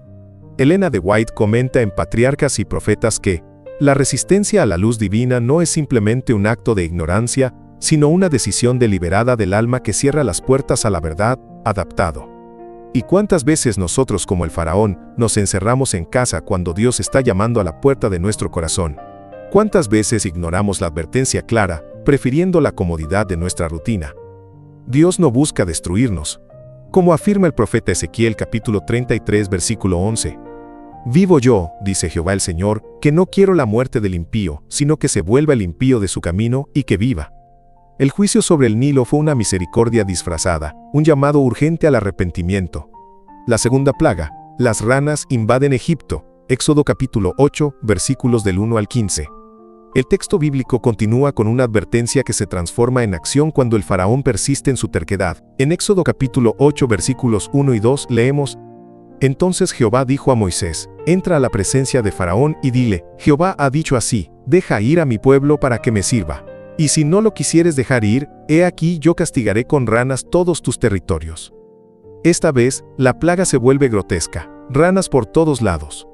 Elena de White comenta en Patriarcas y Profetas que, la resistencia a la luz divina no es simplemente un acto de ignorancia, sino una decisión deliberada del alma que cierra las puertas a la verdad, adaptado. ¿Y cuántas veces nosotros como el faraón nos encerramos en casa cuando Dios está llamando a la puerta de nuestro corazón? ¿Cuántas veces ignoramos la advertencia clara, prefiriendo la comodidad de nuestra rutina? Dios no busca destruirnos. Como afirma el profeta Ezequiel capítulo 33 versículo 11. Vivo yo, dice Jehová el Señor, que no quiero la muerte del impío, sino que se vuelva el impío de su camino y que viva. El juicio sobre el Nilo fue una misericordia disfrazada, un llamado urgente al arrepentimiento. La segunda plaga, las ranas invaden Egipto, Éxodo capítulo 8, versículos del 1 al 15. El texto bíblico continúa con una advertencia que se transforma en acción cuando el faraón persiste en su terquedad. En Éxodo capítulo 8, versículos 1 y 2 leemos, Entonces Jehová dijo a Moisés, entra a la presencia de Faraón y dile, Jehová ha dicho así, deja ir a mi pueblo para que me sirva. Y si no lo quisieres dejar ir, he aquí yo castigaré con ranas todos tus territorios. Esta vez, la plaga se vuelve grotesca, ranas por todos lados.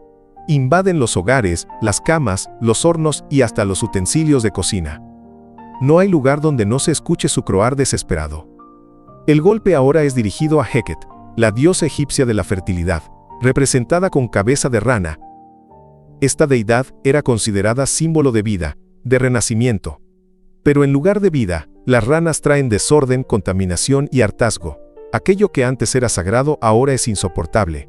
Invaden los hogares, las camas, los hornos y hasta los utensilios de cocina. No hay lugar donde no se escuche su croar desesperado. El golpe ahora es dirigido a Heket, la diosa egipcia de la fertilidad, representada con cabeza de rana. Esta deidad era considerada símbolo de vida, de renacimiento. Pero en lugar de vida, las ranas traen desorden, contaminación y hartazgo. Aquello que antes era sagrado ahora es insoportable.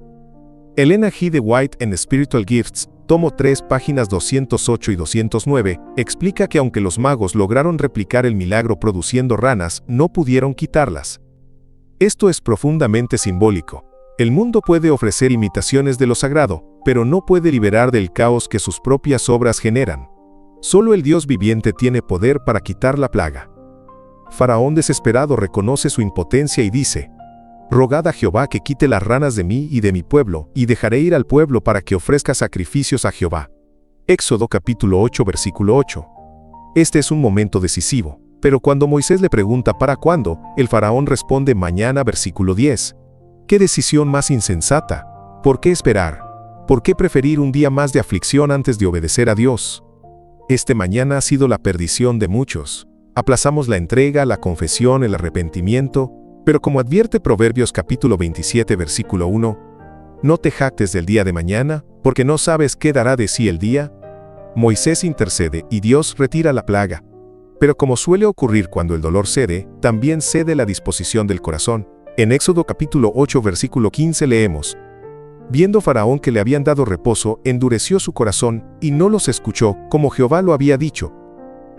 Elena G. de White en Spiritual Gifts, tomo 3, páginas 208 y 209, explica que aunque los magos lograron replicar el milagro produciendo ranas, no pudieron quitarlas. Esto es profundamente simbólico. El mundo puede ofrecer imitaciones de lo sagrado, pero no puede liberar del caos que sus propias obras generan. Solo el Dios viviente tiene poder para quitar la plaga. Faraón desesperado reconoce su impotencia y dice, Rogad a Jehová que quite las ranas de mí y de mi pueblo, y dejaré ir al pueblo para que ofrezca sacrificios a Jehová. Éxodo capítulo 8 versículo 8. Este es un momento decisivo, pero cuando Moisés le pregunta ¿para cuándo?, el faraón responde mañana versículo 10. ¿Qué decisión más insensata? ¿Por qué esperar? ¿Por qué preferir un día más de aflicción antes de obedecer a Dios? Este mañana ha sido la perdición de muchos. Aplazamos la entrega, la confesión, el arrepentimiento, pero como advierte Proverbios capítulo 27 versículo 1, no te jactes del día de mañana, porque no sabes qué dará de sí el día. Moisés intercede y Dios retira la plaga. Pero como suele ocurrir cuando el dolor cede, también cede la disposición del corazón. En Éxodo capítulo 8 versículo 15 leemos, Viendo Faraón que le habían dado reposo, endureció su corazón y no los escuchó, como Jehová lo había dicho.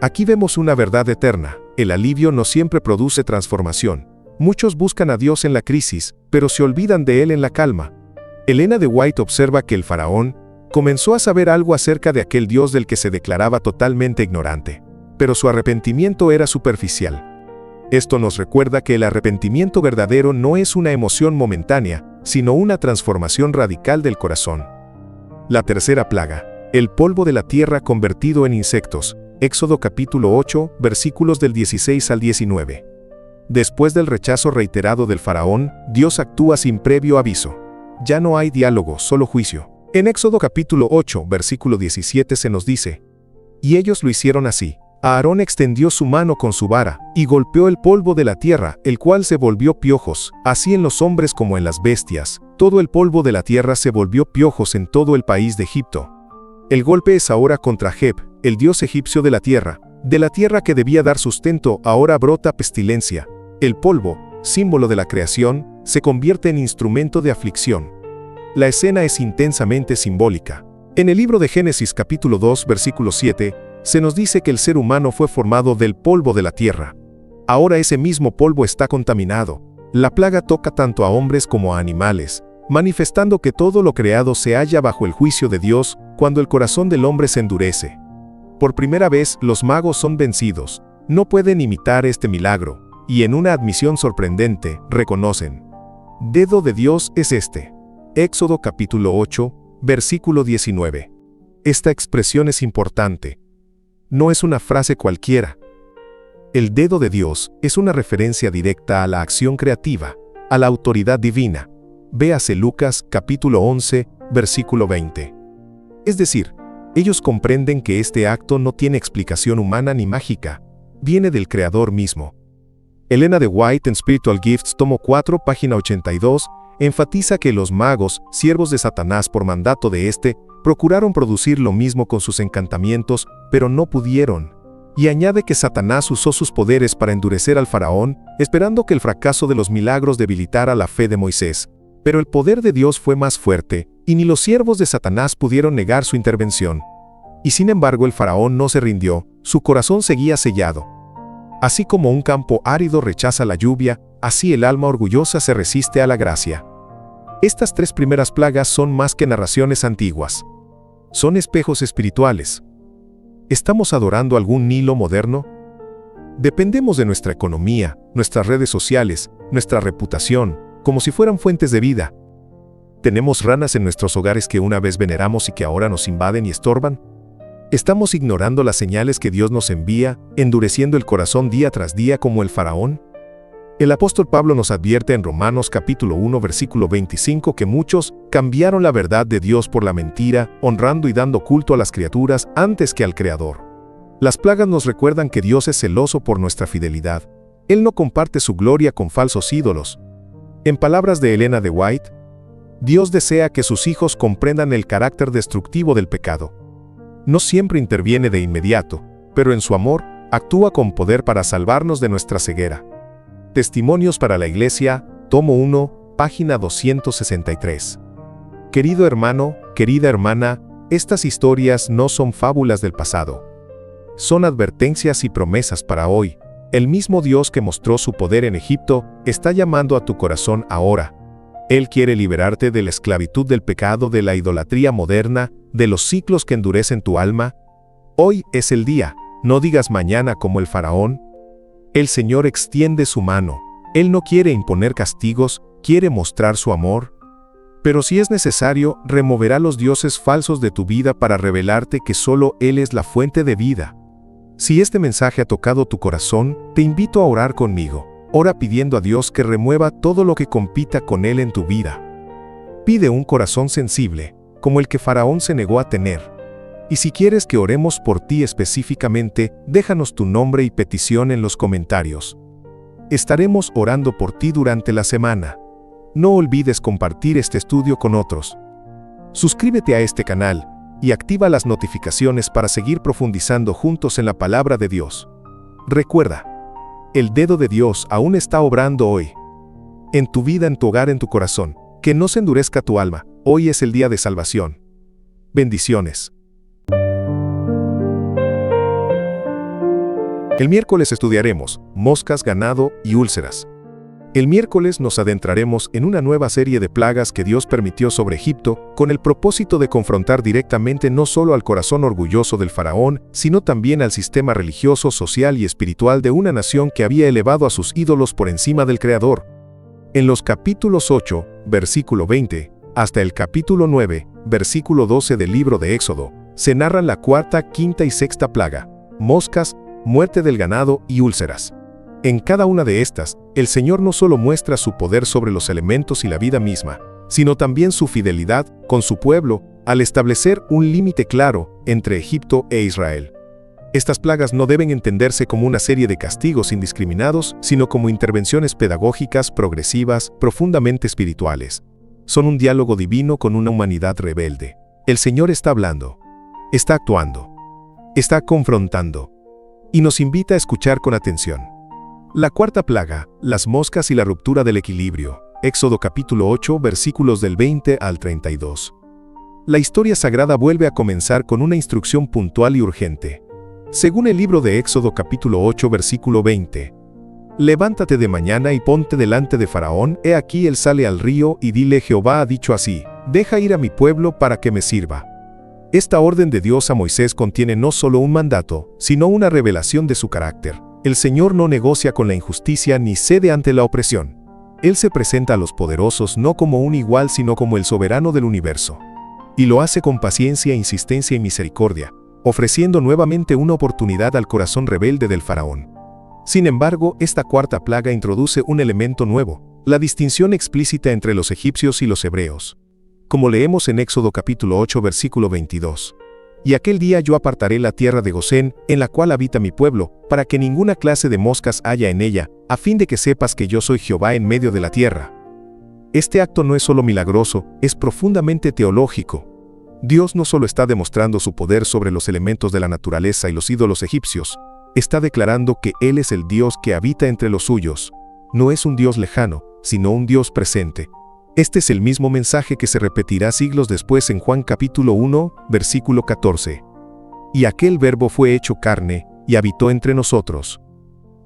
Aquí vemos una verdad eterna: el alivio no siempre produce transformación. Muchos buscan a Dios en la crisis, pero se olvidan de Él en la calma. Elena de White observa que el Faraón comenzó a saber algo acerca de aquel Dios del que se declaraba totalmente ignorante, pero su arrepentimiento era superficial. Esto nos recuerda que el arrepentimiento verdadero no es una emoción momentánea, sino una transformación radical del corazón. La tercera plaga: el polvo de la tierra convertido en insectos. Éxodo capítulo 8, versículos del 16 al 19. Después del rechazo reiterado del Faraón, Dios actúa sin previo aviso. Ya no hay diálogo, solo juicio. En Éxodo capítulo 8, versículo 17 se nos dice: y ellos lo hicieron así. Aarón extendió su mano con su vara, y golpeó el polvo de la tierra, el cual se volvió piojos, así en los hombres como en las bestias. Todo el polvo de la tierra se volvió piojos en todo el país de Egipto. El golpe es ahora contra Geb, el dios egipcio de la tierra. De la tierra que debía dar sustento, ahora brota pestilencia. El polvo, símbolo de la creación, se convierte en instrumento de aflicción. La escena es intensamente simbólica. En el libro de Génesis capítulo 2, versículo 7, se nos dice que el ser humano fue formado del polvo de la tierra. Ahora ese mismo polvo está contaminado. La plaga toca tanto a hombres como a animales, manifestando que todo lo creado se halla bajo el juicio de Dios cuando el corazón del hombre se endurece. Por primera vez, los magos son vencidos. No pueden imitar este milagro, y en una admisión sorprendente, reconocen: dedo de Dios es este. Éxodo capítulo 8, versículo 19. Esta expresión es importante. No es una frase cualquiera. El dedo de Dios es una referencia directa a la acción creativa, a la autoridad divina. Véase Lucas capítulo 11, versículo 20. Es decir, ellos comprenden que este acto no tiene explicación humana ni mágica, viene del Creador mismo. Elena de White en Spiritual Gifts, tomo 4, página 82, enfatiza que los magos, siervos de Satanás por mandato de éste, procuraron producir lo mismo con sus encantamientos, pero no pudieron. Y añade que Satanás usó sus poderes para endurecer al faraón, esperando que el fracaso de los milagros debilitara la fe de Moisés. Pero el poder de Dios fue más fuerte, y ni los siervos de Satanás pudieron negar su intervención. Y sin embargo el faraón no se rindió, su corazón seguía sellado. Así como un campo árido rechaza la lluvia, así el alma orgullosa se resiste a la gracia. Estas tres primeras plagas son más que narraciones antiguas. Son espejos espirituales. ¿Estamos adorando algún Nilo moderno? Dependemos de nuestra economía, nuestras redes sociales, nuestra reputación, como si fueran fuentes de vida. ¿Tenemos ranas en nuestros hogares que una vez veneramos y que ahora nos invaden y estorban? ¿Estamos ignorando las señales que Dios nos envía, endureciendo el corazón día tras día como el faraón? El apóstol Pablo nos advierte en Romanos capítulo 1 versículo 25 que muchos cambiaron la verdad de Dios por la mentira, honrando y dando culto a las criaturas antes que al Creador. Las plagas nos recuerdan que Dios es celoso por nuestra fidelidad. Él no comparte su gloria con falsos ídolos. En palabras de Elena de White, Dios desea que sus hijos comprendan el carácter destructivo del pecado. No siempre interviene de inmediato, pero en su amor, actúa con poder para salvarnos de nuestra ceguera. Testimonios para la Iglesia, tomo 1, página 263. Querido hermano, querida hermana, estas historias no son fábulas del pasado. Son advertencias y promesas para hoy. El mismo Dios que mostró su poder en Egipto está llamando a tu corazón ahora. Él quiere liberarte de la esclavitud del pecado, de la idolatría moderna, de los ciclos que endurecen tu alma. Hoy es el día, no digas mañana como el faraón. El Señor extiende su mano. Él no quiere imponer castigos, quiere mostrar su amor. Pero si es necesario, removerá los dioses falsos de tu vida para revelarte que solo Él es la fuente de vida. Si este mensaje ha tocado tu corazón, te invito a orar conmigo. Ora pidiendo a Dios que remueva todo lo que compita con Él en tu vida. Pide un corazón sensible, como el que Faraón se negó a tener. Y si quieres que oremos por ti específicamente, déjanos tu nombre y petición en los comentarios. Estaremos orando por ti durante la semana. No olvides compartir este estudio con otros. Suscríbete a este canal y activa las notificaciones para seguir profundizando juntos en la palabra de Dios. Recuerda, el dedo de Dios aún está obrando hoy. En tu vida, en tu hogar, en tu corazón. Que no se endurezca tu alma, hoy es el día de salvación. Bendiciones. El miércoles estudiaremos moscas, ganado y úlceras. El miércoles nos adentraremos en una nueva serie de plagas que Dios permitió sobre Egipto con el propósito de confrontar directamente no solo al corazón orgulloso del faraón, sino también al sistema religioso, social y espiritual de una nación que había elevado a sus ídolos por encima del Creador. En los capítulos 8, versículo 20, hasta el capítulo 9, versículo 12 del libro de Éxodo, se narran la cuarta, quinta y sexta plaga, moscas, muerte del ganado y úlceras. En cada una de estas, el Señor no solo muestra su poder sobre los elementos y la vida misma, sino también su fidelidad con su pueblo al establecer un límite claro entre Egipto e Israel. Estas plagas no deben entenderse como una serie de castigos indiscriminados, sino como intervenciones pedagógicas progresivas, profundamente espirituales. Son un diálogo divino con una humanidad rebelde. El Señor está hablando, está actuando, está confrontando, y nos invita a escuchar con atención. La cuarta plaga, las moscas y la ruptura del equilibrio. Éxodo capítulo 8, versículos del 20 al 32. La historia sagrada vuelve a comenzar con una instrucción puntual y urgente. Según el libro de Éxodo capítulo 8, versículo 20. Levántate de mañana y ponte delante de Faraón, he aquí él sale al río, y dile: Jehová ha dicho así, deja ir a mi pueblo para que me sirva. Esta orden de Dios a Moisés contiene no solo un mandato, sino una revelación de su carácter. El Señor no negocia con la injusticia ni cede ante la opresión. Él se presenta a los poderosos no como un igual, sino como el soberano del universo. Y lo hace con paciencia, insistencia y misericordia, ofreciendo nuevamente una oportunidad al corazón rebelde del faraón. Sin embargo, esta cuarta plaga introduce un elemento nuevo, la distinción explícita entre los egipcios y los hebreos. Como leemos en Éxodo capítulo 8, versículo 22. Y aquel día yo apartaré la tierra de Gosén, en la cual habita mi pueblo, para que ninguna clase de moscas haya en ella, a fin de que sepas que yo soy Jehová en medio de la tierra. Este acto no es solo milagroso, es profundamente teológico. Dios no solo está demostrando su poder sobre los elementos de la naturaleza y los ídolos egipcios, está declarando que Él es el Dios que habita entre los suyos. No es un Dios lejano, sino un Dios presente. Este es el mismo mensaje que se repetirá siglos después en Juan capítulo 1, versículo 14. Y aquel verbo fue hecho carne, y habitó entre nosotros.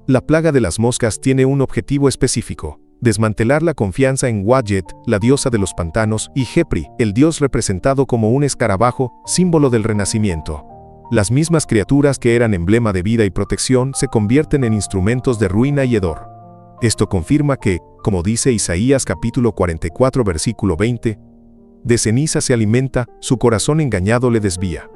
La plaga de las moscas tiene un objetivo específico: desmantelar la confianza en Wadjet, la diosa de los pantanos, y Jepri, el dios representado como un escarabajo, símbolo del renacimiento. Las mismas criaturas que eran emblema de vida y protección se convierten en instrumentos de ruina y hedor. Esto confirma que, como dice Isaías capítulo 44 versículo 20, de ceniza se alimenta, su corazón engañado le desvía.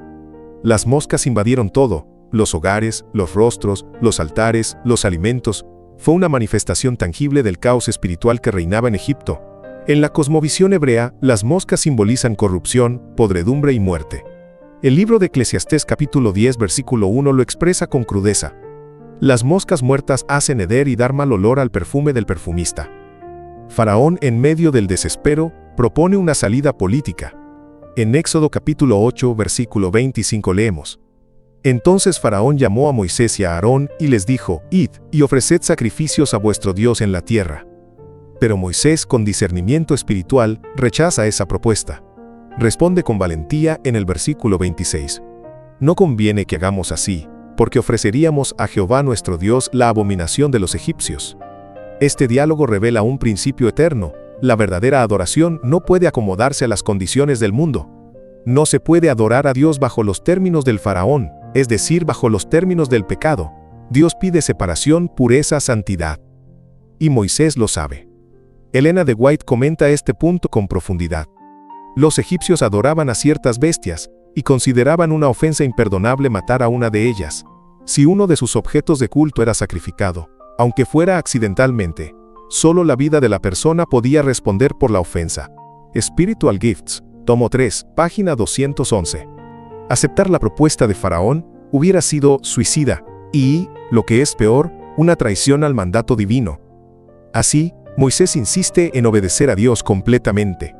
Las moscas invadieron todo, los hogares, los rostros, los altares, los alimentos. Fue una manifestación tangible del caos espiritual que reinaba en Egipto. En la cosmovisión hebrea, las moscas simbolizan corrupción, podredumbre y muerte. El libro de Eclesiastés capítulo 10 versículo 1 lo expresa con crudeza. Las moscas muertas hacen heder y dar mal olor al perfume del perfumista. Faraón, en medio del desespero, propone una salida política. En Éxodo capítulo 8, versículo 25 leemos: Entonces Faraón llamó a Moisés y a Aarón y les dijo: Id, y ofreced sacrificios a vuestro Dios en la tierra. Pero Moisés, con discernimiento espiritual, rechaza esa propuesta. Responde con valentía en el versículo 26. No conviene que hagamos así, porque ofreceríamos a Jehová nuestro Dios la abominación de los egipcios. Este diálogo revela un principio eterno: la verdadera adoración no puede acomodarse a las condiciones del mundo. No se puede adorar a Dios bajo los términos del faraón, es decir, bajo los términos del pecado. Dios pide separación, pureza, santidad. Y Moisés lo sabe. Elena de White comenta este punto con profundidad. Los egipcios adoraban a ciertas bestias, y consideraban una ofensa imperdonable matar a una de ellas. Si uno de sus objetos de culto era sacrificado, aunque fuera accidentalmente, solo la vida de la persona podía responder por la ofensa. Spiritual Gifts, tomo 3, página 211. Aceptar la propuesta de Faraón hubiera sido suicida y, lo que es peor, una traición al mandato divino. Así, Moisés insiste en obedecer a Dios completamente.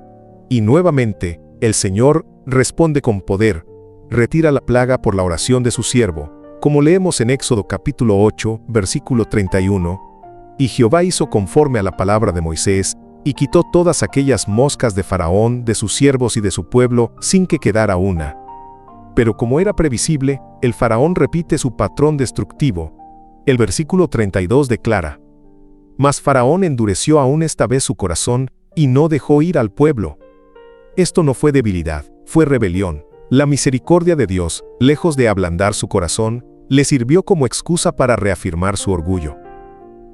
Y nuevamente, el Señor responde con poder, retira la plaga por la oración de su siervo, como leemos en Éxodo capítulo 8, versículo 31. Y Jehová hizo conforme a la palabra de Moisés, y quitó todas aquellas moscas de Faraón, de sus siervos y de su pueblo, sin que quedara una. Pero como era previsible, el Faraón repite su patrón destructivo. El versículo 32 declara: Mas Faraón endureció aún esta vez su corazón, y no dejó ir al pueblo. Esto no fue debilidad, fue rebelión. La misericordia de Dios, lejos de ablandar su corazón, le sirvió como excusa para reafirmar su orgullo.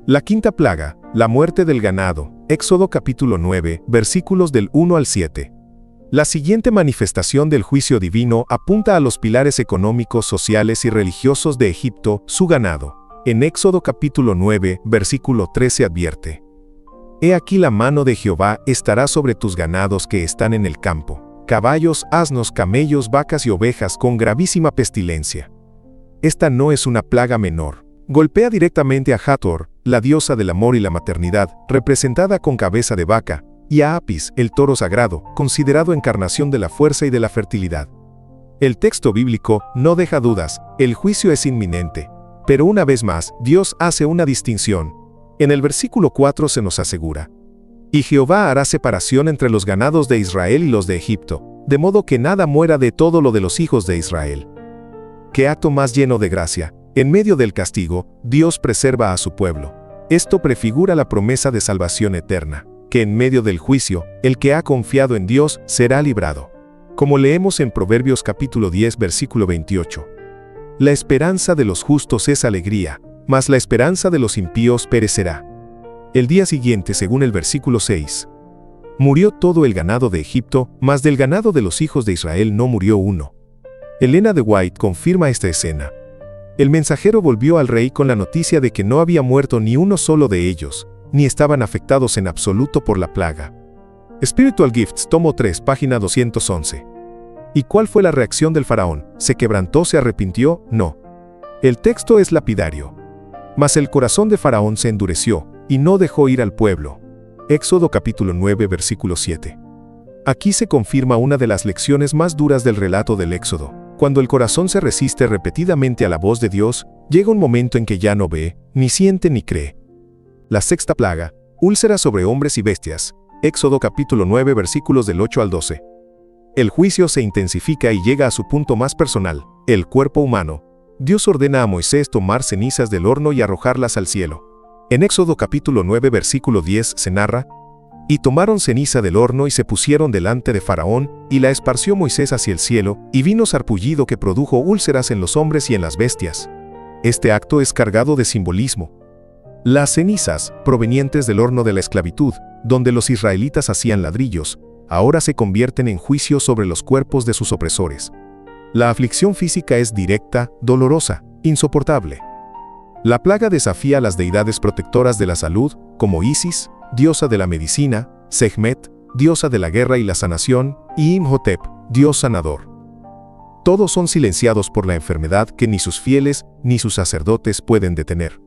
La quinta plaga, la muerte del ganado, Éxodo capítulo 9, versículos del 1 al 7. La siguiente manifestación del juicio divino apunta a los pilares económicos, sociales y religiosos de Egipto, su ganado. En Éxodo capítulo 9, versículo 13 advierte: He aquí la mano de Jehová estará sobre tus ganados que están en el campo, caballos, asnos, camellos, vacas y ovejas con gravísima pestilencia. Esta no es una plaga menor. Golpea directamente a Hathor, la diosa del amor y la maternidad, representada con cabeza de vaca, y a Apis, el toro sagrado, considerado encarnación de la fuerza y de la fertilidad. El texto bíblico no deja dudas, el juicio es inminente. Pero una vez más, Dios hace una distinción. En el versículo 4 se nos asegura: Y Jehová hará separación entre los ganados de Israel y los de Egipto, de modo que nada muera de todo lo de los hijos de Israel. ¡Qué acto más lleno de gracia! En medio del castigo, Dios preserva a su pueblo. Esto prefigura la promesa de salvación eterna, que en medio del juicio, el que ha confiado en Dios será librado. Como leemos en Proverbios capítulo 10 versículo 28. La esperanza de los justos es alegría, mas la esperanza de los impíos perecerá. El día siguiente, según el versículo 6, murió todo el ganado de Egipto, mas del ganado de los hijos de Israel no murió uno. Elena de White confirma esta escena. El mensajero volvió al rey con la noticia de que no había muerto ni uno solo de ellos, ni estaban afectados en absoluto por la plaga. Spiritual Gifts, tomo 3, página 211. ¿Y cuál fue la reacción del faraón? ¿Se quebrantó, se arrepintió? No. El texto es lapidario. Mas el corazón de Faraón se endureció, y no dejó ir al pueblo. Éxodo capítulo 9, versículo 7. Aquí se confirma una de las lecciones más duras del relato del Éxodo. Cuando el corazón se resiste repetidamente a la voz de Dios, llega un momento en que ya no ve, ni siente ni cree. La sexta plaga, úlceras sobre hombres y bestias. Éxodo capítulo 9, versículos del 8 al 12. El juicio se intensifica y llega a su punto más personal, el cuerpo humano. Dios ordena a Moisés tomar cenizas del horno y arrojarlas al cielo. En Éxodo capítulo 9, versículo 10 se narra: Y tomaron ceniza del horno y se pusieron delante de Faraón, y la esparció Moisés hacia el cielo, y vino sarpullido que produjo úlceras en los hombres y en las bestias. Este acto es cargado de simbolismo. Las cenizas, provenientes del horno de la esclavitud, donde los israelitas hacían ladrillos, ahora se convierten en juicio sobre los cuerpos de sus opresores. La aflicción física es directa, dolorosa, insoportable. La plaga desafía a las deidades protectoras de la salud, como Isis, diosa de la medicina, Sekhmet, diosa de la guerra y la sanación, y Imhotep, dios sanador. Todos son silenciados por la enfermedad que ni sus fieles ni sus sacerdotes pueden detener.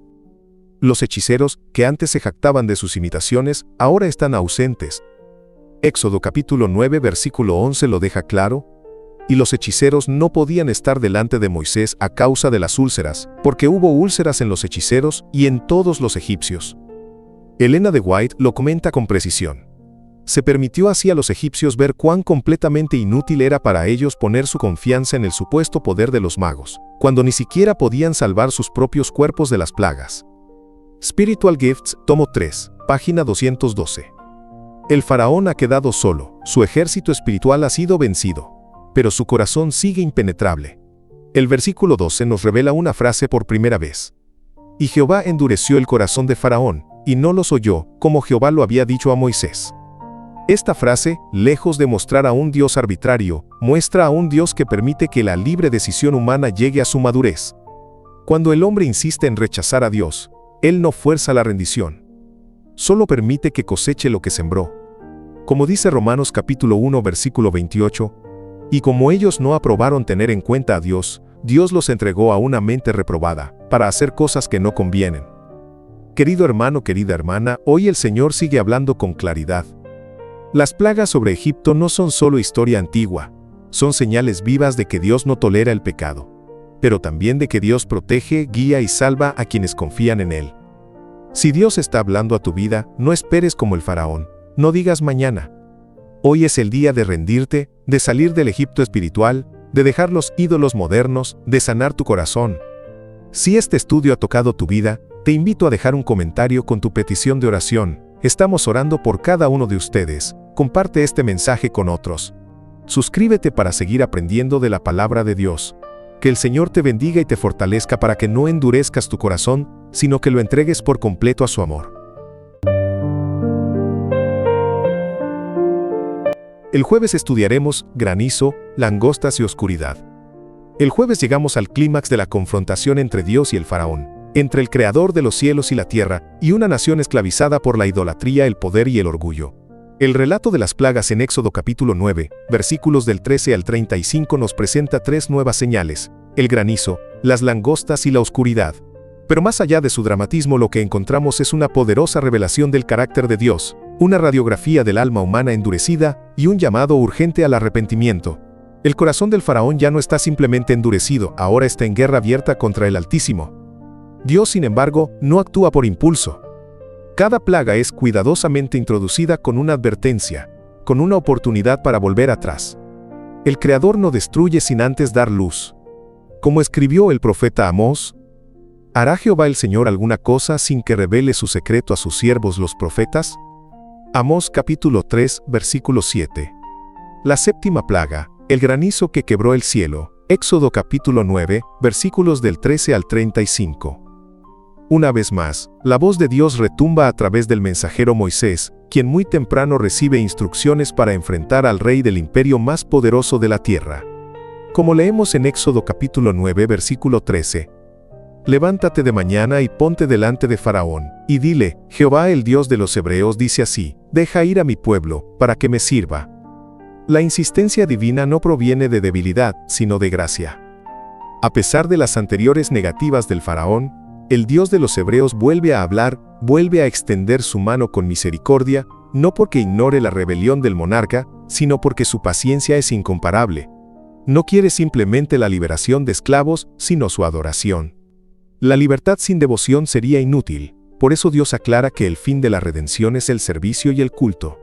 Los hechiceros, que antes se jactaban de sus imitaciones, ahora están ausentes. Éxodo capítulo 9 versículo 11 lo deja claro: Y los hechiceros no podían estar delante de Moisés a causa de las úlceras, porque hubo úlceras en los hechiceros y en todos los egipcios. Elena de White lo comenta con precisión. Se permitió así a los egipcios ver cuán completamente inútil era para ellos poner su confianza en el supuesto poder de los magos, cuando ni siquiera podían salvar sus propios cuerpos de las plagas. Spiritual Gifts, tomo 3, página 212. El faraón ha quedado solo, su ejército espiritual ha sido vencido, pero su corazón sigue impenetrable. El versículo 12 nos revela una frase por primera vez. Y Jehová endureció el corazón de Faraón, y no los oyó, como Jehová lo había dicho a Moisés. Esta frase, lejos de mostrar a un Dios arbitrario, muestra a un Dios que permite que la libre decisión humana llegue a su madurez. Cuando el hombre insiste en rechazar a Dios, Él no fuerza la rendición. Solo permite que coseche lo que sembró. Como dice Romanos capítulo 1 versículo 28, y como ellos no aprobaron tener en cuenta a Dios, Dios los entregó a una mente reprobada, para hacer cosas que no convienen. Querido hermano, querida hermana, hoy el Señor sigue hablando con claridad. Las plagas sobre Egipto no son solo historia antigua, son señales vivas de que Dios no tolera el pecado, pero también de que Dios protege, guía y salva a quienes confían en Él. Si Dios está hablando a tu vida, no esperes como el faraón, No digas mañana. Hoy es el día de rendirte, de salir del Egipto espiritual, de dejar los ídolos modernos, de sanar tu corazón. Si este estudio ha tocado tu vida, te invito a dejar un comentario con tu petición de oración. Estamos orando por cada uno de ustedes. Comparte este mensaje con otros. Suscríbete para seguir aprendiendo de la palabra de Dios. Que el Señor te bendiga y te fortalezca para que no endurezcas tu corazón, sino que lo entregues por completo a su amor. El jueves estudiaremos granizo, langostas y oscuridad. El jueves llegamos al clímax de la confrontación entre Dios y el faraón, entre el creador de los cielos y la tierra, y una nación esclavizada por la idolatría, el poder y el orgullo. El relato de las plagas en Éxodo capítulo 9, versículos del 13 al 35 nos presenta tres nuevas señales: el granizo, las langostas y la oscuridad. Pero más allá de su dramatismo, lo que encontramos es una poderosa revelación del carácter de Dios, una radiografía del alma humana endurecida y un llamado urgente al arrepentimiento. El corazón del faraón ya no está simplemente endurecido, ahora está en guerra abierta contra el Altísimo. Dios, sin embargo, no actúa por impulso. Cada plaga es cuidadosamente introducida con una advertencia, con una oportunidad para volver atrás. El Creador no destruye sin antes dar luz. Como escribió el profeta Amós, ¿hará Jehová el Señor alguna cosa sin que revele su secreto a sus siervos los profetas? Amós capítulo 3, versículo 7. La séptima plaga, el granizo que quebró el cielo. Éxodo capítulo 9, versículos del 13 al 35. Una vez más, la voz de Dios retumba a través del mensajero Moisés, quien muy temprano recibe instrucciones para enfrentar al rey del imperio más poderoso de la tierra. Como leemos en Éxodo capítulo 9, versículo 13. Levántate de mañana y ponte delante de Faraón, y dile: Jehová el Dios de los hebreos dice así: deja ir a mi pueblo, para que me sirva. La insistencia divina no proviene de debilidad, sino de gracia. A pesar de las anteriores negativas del faraón, el Dios de los hebreos vuelve a hablar, vuelve a extender su mano con misericordia, no porque ignore la rebelión del monarca, sino porque su paciencia es incomparable. No quiere simplemente la liberación de esclavos, sino su adoración. La libertad sin devoción sería inútil, por eso Dios aclara que el fin de la redención es el servicio y el culto.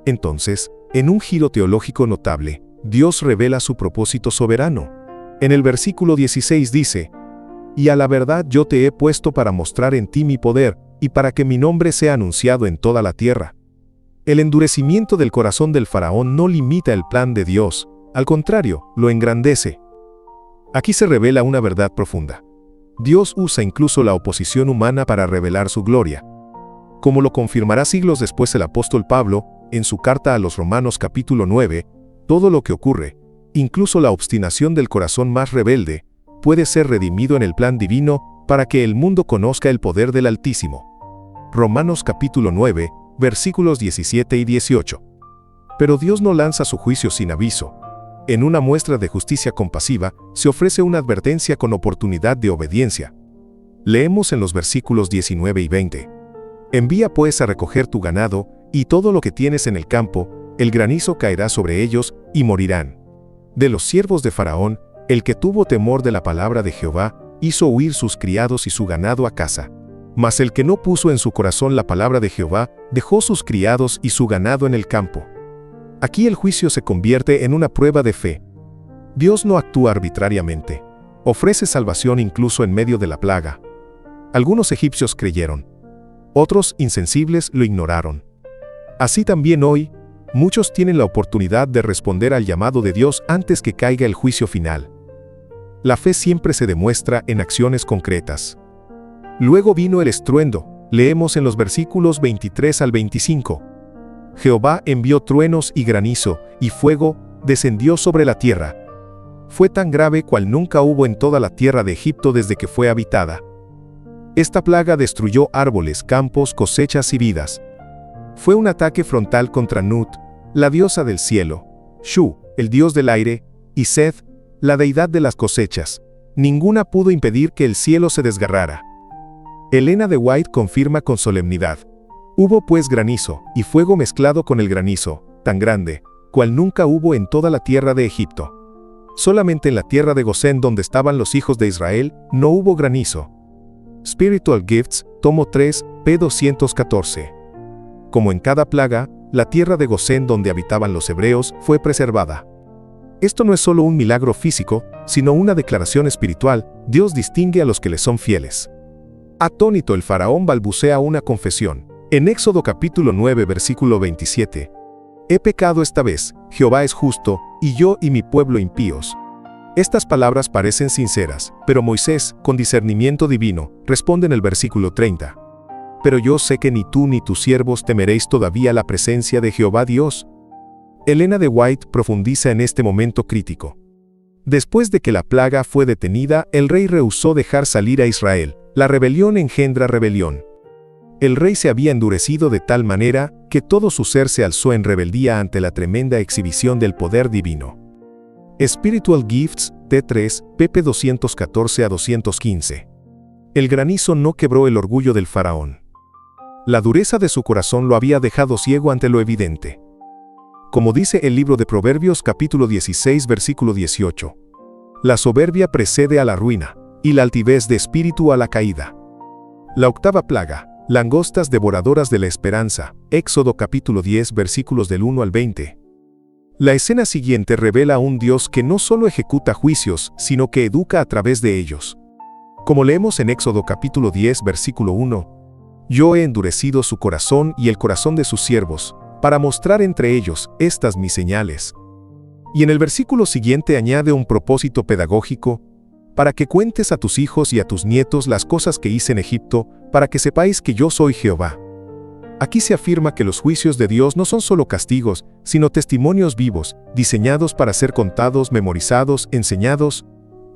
Entonces, en un giro teológico notable, Dios revela su propósito soberano. En el versículo 16 dice: y a la verdad yo te he puesto para mostrar en ti mi poder, y para que mi nombre sea anunciado en toda la tierra. El endurecimiento del corazón del faraón no limita el plan de Dios, al contrario, lo engrandece. Aquí se revela una verdad profunda. Dios usa incluso la oposición humana para revelar su gloria. Como lo confirmará siglos después el apóstol Pablo, en su carta a los Romanos capítulo 9, todo lo que ocurre, incluso la obstinación del corazón más rebelde, puede ser redimido en el plan divino para que el mundo conozca el poder del Altísimo. Romanos capítulo 9, versículos 17 y 18. Pero Dios no lanza su juicio sin aviso. En una muestra de justicia compasiva, se ofrece una advertencia con oportunidad de obediencia. Leemos en los versículos 19 y 20. Envía pues a recoger tu ganado, y todo lo que tienes en el campo, el granizo caerá sobre ellos, y morirán. De los siervos de Faraón, el que tuvo temor de la palabra de Jehová, hizo huir sus criados y su ganado a casa. Mas el que no puso en su corazón la palabra de Jehová, dejó sus criados y su ganado en el campo. Aquí el juicio se convierte en una prueba de fe. Dios no actúa arbitrariamente. Ofrece salvación incluso en medio de la plaga. Algunos egipcios creyeron. Otros, insensibles, lo ignoraron. Así también hoy, muchos tienen la oportunidad de responder al llamado de Dios antes que caiga el juicio final. La fe siempre se demuestra en acciones concretas. Luego vino el estruendo. Leemos en los versículos 23 al 25. Jehová envió truenos y granizo, y fuego descendió sobre la tierra. Fue tan grave cual nunca hubo en toda la tierra de Egipto desde que fue habitada. Esta plaga destruyó árboles, campos, cosechas y vidas. Fue un ataque frontal contra Nut, la diosa del cielo, Shu, el dios del aire, y Seth, la deidad de las cosechas. Ninguna pudo impedir que el cielo se desgarrara. Elena de White confirma con solemnidad: hubo pues granizo, y fuego mezclado con el granizo, tan grande, cual nunca hubo en toda la tierra de Egipto. Solamente en la tierra de Gosén, donde estaban los hijos de Israel, no hubo granizo. Spiritual Gifts, tomo 3, p. 214. Como en cada plaga, la tierra de Gosén donde habitaban los hebreos fue preservada. Esto no es solo un milagro físico, sino una declaración espiritual. Dios distingue a los que le son fieles. Atónito, el faraón balbucea una confesión. En Éxodo capítulo 9 versículo 27. He pecado esta vez, Jehová es justo, y yo y mi pueblo impíos. Estas palabras parecen sinceras, pero Moisés, con discernimiento divino, responde en el versículo 30. Pero yo sé que ni tú ni tus siervos temeréis todavía la presencia de Jehová Dios. Elena de White profundiza en este momento crítico. Después de que la plaga fue detenida, el rey rehusó dejar salir a Israel. La rebelión engendra rebelión. El rey se había endurecido de tal manera que todo su ser se alzó en rebeldía ante la tremenda exhibición del poder divino. Spiritual Gifts, T3, pp 214 a 215. El granizo no quebró el orgullo del faraón. La dureza de su corazón lo había dejado ciego ante lo evidente. Como dice el libro de Proverbios capítulo 16 versículo 18. La soberbia precede a la ruina, y la altivez de espíritu a la caída. La octava plaga, langostas devoradoras de la esperanza, Éxodo capítulo 10 versículos del 1 al 20. La escena siguiente revela a un Dios que no solo ejecuta juicios, sino que educa a través de ellos. Como leemos en Éxodo capítulo 10 versículo 1, yo he endurecido su corazón y el corazón de sus siervos, para mostrar entre ellos estas mis señales. Y en el versículo siguiente añade un propósito pedagógico, para que cuentes a tus hijos y a tus nietos las cosas que hice en Egipto, para que sepáis que yo soy Jehová. Aquí se afirma que los juicios de Dios no son solo castigos, sino testimonios vivos, diseñados para ser contados, memorizados, enseñados.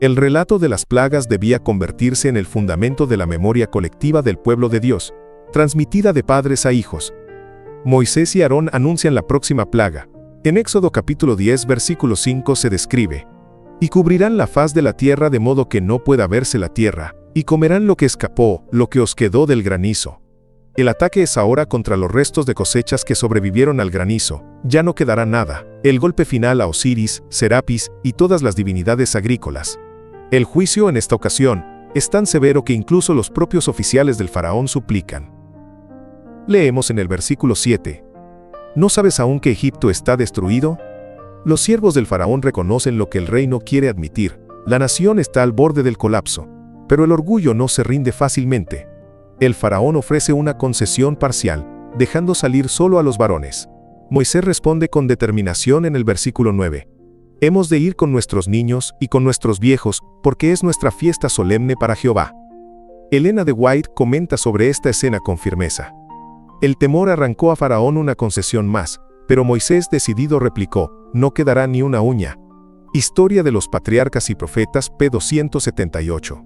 El relato de las plagas debía convertirse en el fundamento de la memoria colectiva del pueblo de Dios, transmitida de padres a hijos. Moisés y Aarón anuncian la próxima plaga. En Éxodo capítulo 10 versículo 5 se describe: y cubrirán la faz de la tierra de modo que no pueda verse la tierra, y comerán lo que escapó, lo que os quedó del granizo. El ataque es ahora contra los restos de cosechas que sobrevivieron al granizo. Ya no quedará nada. El golpe final a Osiris, Serapis y todas las divinidades agrícolas. El juicio en esta ocasión es tan severo que incluso los propios oficiales del faraón suplican. Leemos en el versículo 7. ¿No sabes aún que Egipto está destruido? Los siervos del faraón reconocen lo que el rey no quiere admitir. La nación está al borde del colapso, pero el orgullo no se rinde fácilmente. El faraón ofrece una concesión parcial, dejando salir solo a los varones. Moisés responde con determinación en el versículo 9. Hemos de ir con nuestros niños y con nuestros viejos, porque es nuestra fiesta solemne para Jehová. Elena de White comenta sobre esta escena con firmeza. El temor arrancó a Faraón una concesión más, pero Moisés decidido replicó: no quedará ni una uña. Historia de los Patriarcas y Profetas, p. 278.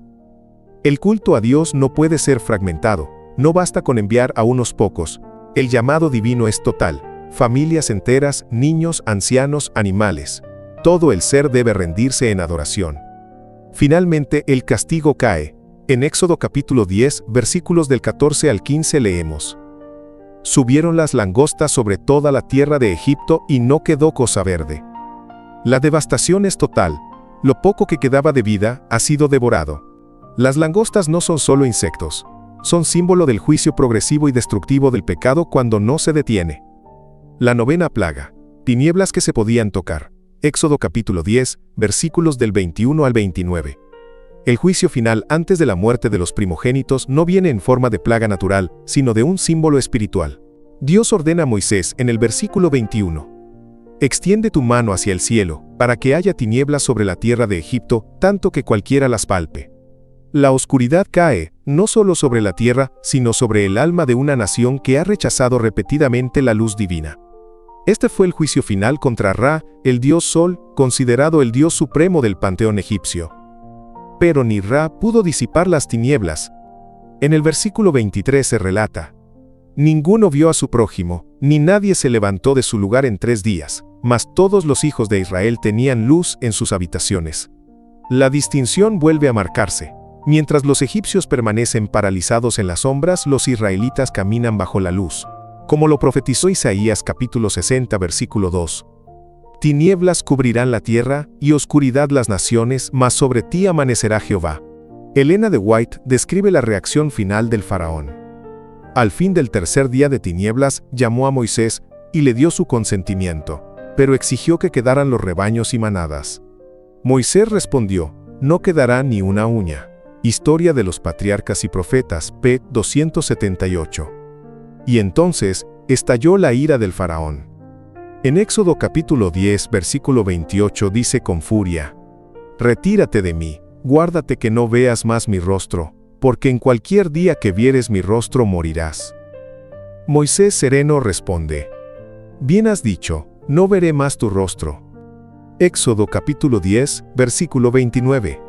El culto a Dios no puede ser fragmentado, no basta con enviar a unos pocos. El llamado divino es total, familias enteras, niños, ancianos, animales. Todo el ser debe rendirse en adoración. Finalmente, el castigo cae. En Éxodo capítulo 10, versículos del 14 al 15 leemos: subieron las langostas sobre toda la tierra de Egipto y no quedó cosa verde. La devastación es total. Lo poco que quedaba de vida ha sido devorado. Las langostas no son solo insectos. Son símbolo del juicio progresivo y destructivo del pecado cuando no se detiene. La novena plaga. Tinieblas que se podían tocar. Éxodo capítulo 10, versículos del 21 al 29. El juicio final antes de la muerte de los primogénitos no viene en forma de plaga natural, sino de un símbolo espiritual. Dios ordena a Moisés en el versículo 21. Extiende tu mano hacia el cielo, para que haya tinieblas sobre la tierra de Egipto, tanto que cualquiera las palpe. La oscuridad cae, no solo sobre la tierra, sino sobre el alma de una nación que ha rechazado repetidamente la luz divina. Este fue el juicio final contra Ra, el dios Sol, considerado el dios supremo del panteón egipcio. Pero ni Ra pudo disipar las tinieblas. En el versículo 23 se relata: ninguno vio a su prójimo, ni nadie se levantó de su lugar en 3 días, mas todos los hijos de Israel tenían luz en sus habitaciones. La distinción vuelve a marcarse. Mientras los egipcios permanecen paralizados en las sombras, los israelitas caminan bajo la luz. Como lo profetizó Isaías capítulo 60 versículo 2. Tinieblas cubrirán la tierra, y oscuridad las naciones, mas sobre ti amanecerá Jehová. Elena de White describe la reacción final del faraón. Al fin del tercer día de tinieblas, llamó a Moisés y le dio su consentimiento, pero exigió que quedaran los rebaños y manadas. Moisés respondió: no quedará ni una uña. Historia de los Patriarcas y Profetas, p. 278. Y entonces estalló la ira del faraón. En Éxodo capítulo 10, versículo 28 dice con furia: retírate de mí, guárdate que no veas más mi rostro, porque en cualquier día que vieres mi rostro morirás. Moisés sereno responde: bien has dicho, no veré más tu rostro. Éxodo capítulo 10, versículo 29.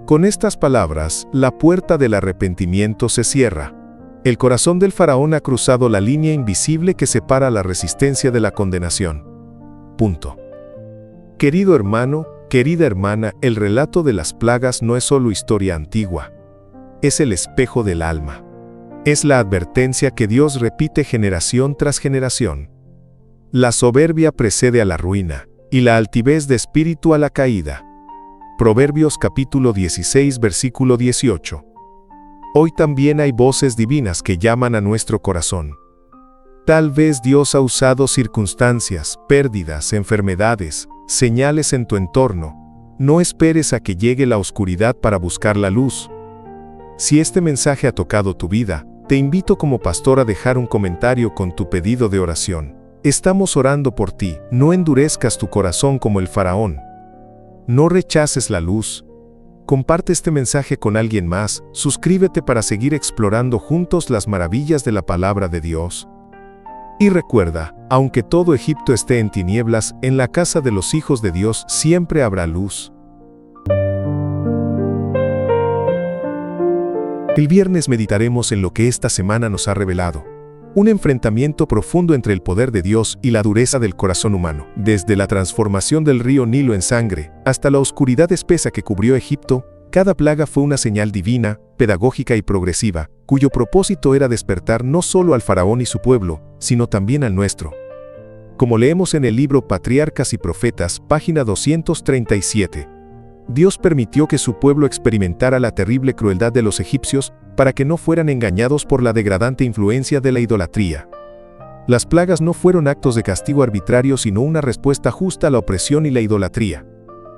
Con estas palabras, la puerta del arrepentimiento se cierra. El corazón del faraón ha cruzado la línea invisible que separa la resistencia de la condenación. Punto. Querido hermano, querida hermana, el relato de las plagas no es solo historia antigua. Es el espejo del alma. Es la advertencia que Dios repite generación tras generación. La soberbia precede a la ruina, y la altivez de espíritu a la caída. Proverbios capítulo 16, versículo 18. Hoy también hay voces divinas que llaman a nuestro corazón. Tal vez Dios ha usado circunstancias, pérdidas, enfermedades, señales en tu entorno. No esperes a que llegue la oscuridad para buscar la luz. Si este mensaje ha tocado tu vida, te invito como pastor a dejar un comentario con tu pedido de oración. Estamos orando por ti, no endurezcas tu corazón como el faraón. No rechaces la luz. Comparte este mensaje con alguien más, suscríbete para seguir explorando juntos las maravillas de la palabra de Dios. Y recuerda, aunque todo Egipto esté en tinieblas, en la casa de los hijos de Dios siempre habrá luz. El viernes meditaremos en lo que esta semana nos ha revelado. Un enfrentamiento profundo entre el poder de Dios y la dureza del corazón humano. Desde la transformación del río Nilo en sangre, hasta la oscuridad espesa que cubrió Egipto, cada plaga fue una señal divina, pedagógica y progresiva, cuyo propósito era despertar no solo al faraón y su pueblo, sino también al nuestro. Como leemos en el libro Patriarcas y Profetas, página 237, Dios permitió que su pueblo experimentara la terrible crueldad de los egipcios para que no fueran engañados por la degradante influencia de la idolatría. Las plagas no fueron actos de castigo arbitrario, sino una respuesta justa a la opresión y la idolatría.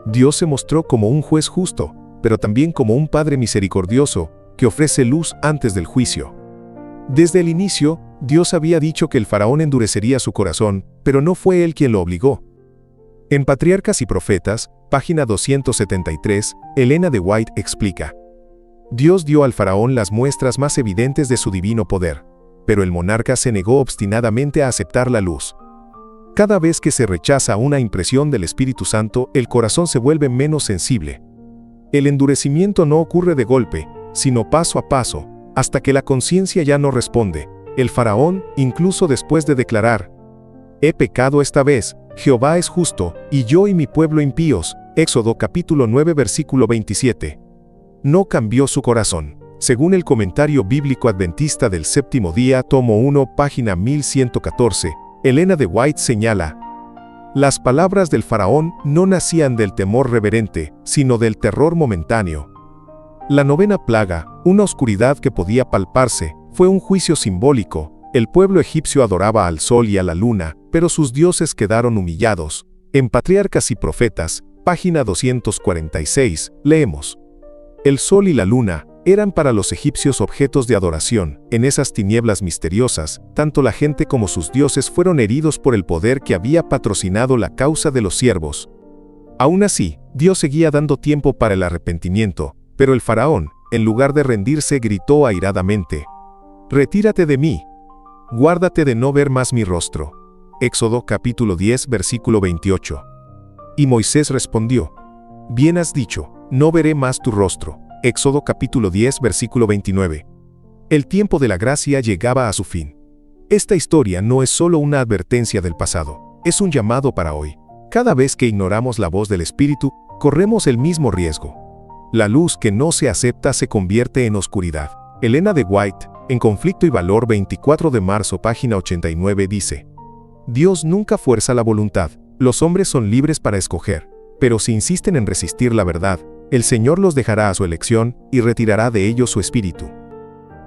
Dios se mostró como un juez justo, pero también como un Padre misericordioso, que ofrece luz antes del juicio. Desde el inicio, Dios había dicho que el faraón endurecería su corazón, pero no fue él quien lo obligó. En Patriarcas y Profetas, página 273, Elena de White explica: Dios dio al faraón las muestras más evidentes de su divino poder, pero el monarca se negó obstinadamente a aceptar la luz. Cada vez que se rechaza una impresión del Espíritu Santo, el corazón se vuelve menos sensible. El endurecimiento no ocurre de golpe, sino paso a paso, hasta que la conciencia ya no responde. El faraón, incluso después de declarar: he pecado esta vez, Jehová es justo, y yo y mi pueblo impíos, Éxodo capítulo 9 versículo 27. No cambió su corazón. Según el Comentario Bíblico Adventista del Séptimo Día, tomo 1, página 1114, Elena de White señala: las palabras del faraón no nacían del temor reverente, sino del terror momentáneo. La novena plaga, una oscuridad que podía palparse, fue un juicio simbólico. El pueblo egipcio adoraba al sol y a la luna, pero sus dioses quedaron humillados. En Patriarcas y Profetas, página 246, leemos: el sol y la luna eran para los egipcios objetos de adoración. En esas tinieblas misteriosas, tanto la gente como sus dioses fueron heridos por el poder que había patrocinado la causa de los siervos. Aún así, Dios seguía dando tiempo para el arrepentimiento, pero el faraón, en lugar de rendirse, gritó airadamente: retírate de mí. Guárdate de no ver más mi rostro. Éxodo capítulo 10 versículo 28. Y Moisés respondió: bien has dicho, no veré más tu rostro. Éxodo capítulo 10 versículo 29. El tiempo de la gracia llegaba a su fin. Esta historia no es solo una advertencia del pasado, es un llamado para hoy. Cada vez que ignoramos la voz del Espíritu, corremos el mismo riesgo. La luz que no se acepta se convierte en oscuridad. Elena de White, en Conflicto y Valor, 24 de marzo, página 89, dice: Dios nunca fuerza la voluntad, los hombres son libres para escoger, pero si insisten en resistir la verdad, el Señor los dejará a su elección y retirará de ellos su espíritu.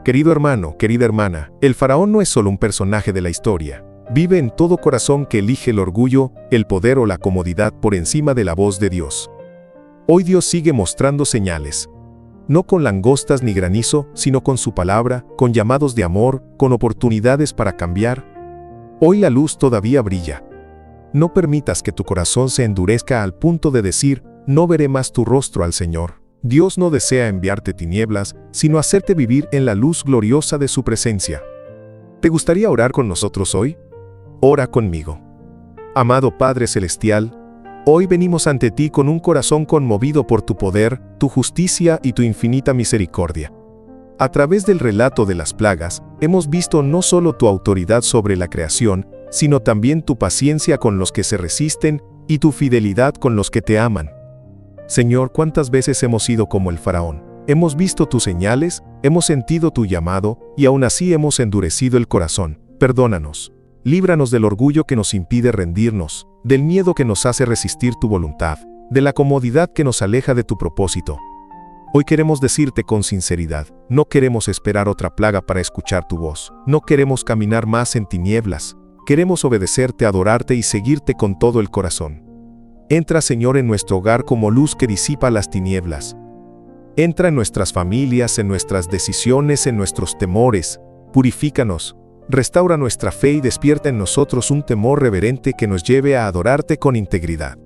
Querido hermano, querida hermana, el faraón no es solo un personaje de la historia. Vive en todo corazón que elige el orgullo, el poder o la comodidad por encima de la voz de Dios. Hoy Dios sigue mostrando señales. No con langostas ni granizo, sino con su palabra, con llamados de amor, con oportunidades para cambiar. Hoy la luz todavía brilla. No permitas que tu corazón se endurezca al punto de decir, no veré más tu rostro al Señor. Dios no desea enviarte tinieblas, sino hacerte vivir en la luz gloriosa de su presencia. ¿Te gustaría orar con nosotros hoy? Ora conmigo. Amado Padre Celestial, hoy venimos ante ti con un corazón conmovido por tu poder, tu justicia y tu infinita misericordia. A través del relato de las plagas, hemos visto no solo tu autoridad sobre la creación, sino también tu paciencia con los que se resisten y tu fidelidad con los que te aman. Señor, ¿cuántas veces hemos sido como el faraón? Hemos visto tus señales, hemos sentido tu llamado, y aún así hemos endurecido el corazón. Perdónanos. Líbranos del orgullo que nos impide rendirnos, del miedo que nos hace resistir tu voluntad, de la comodidad que nos aleja de tu propósito. Hoy queremos decirte con sinceridad, no queremos esperar otra plaga para escuchar tu voz, no queremos caminar más en tinieblas, queremos obedecerte, adorarte y seguirte con todo el corazón. Entra, Señor, en nuestro hogar como luz que disipa las tinieblas. Entra en nuestras familias, en nuestras decisiones, en nuestros temores. Purifícanos, restaura nuestra fe y despierta en nosotros un temor reverente que nos lleve a adorarte con integridad.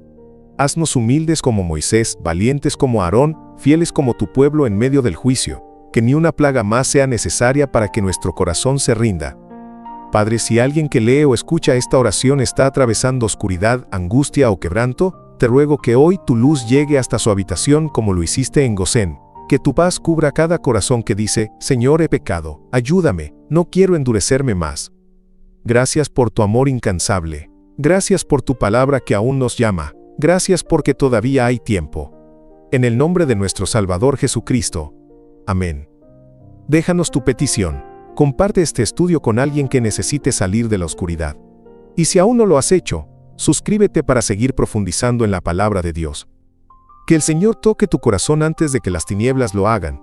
Haznos humildes como Moisés, valientes como Aarón, fieles como tu pueblo en medio del juicio, que ni una plaga más sea necesaria para que nuestro corazón se rinda. Padre, si alguien que lee o escucha esta oración está atravesando oscuridad, angustia o quebranto, te ruego que hoy tu luz llegue hasta su habitación como lo hiciste en Gosén. Que tu paz cubra cada corazón que dice, Señor, he pecado, ayúdame, no quiero endurecerme más. Gracias por tu amor incansable. Gracias por tu palabra que aún nos llama. Gracias porque todavía hay tiempo. En el nombre de nuestro Salvador Jesucristo. Amén. Déjanos tu petición. Comparte este estudio con alguien que necesite salir de la oscuridad. Y si aún no lo has hecho, suscríbete para seguir profundizando en la palabra de Dios. Que el Señor toque tu corazón antes de que las tinieblas lo hagan,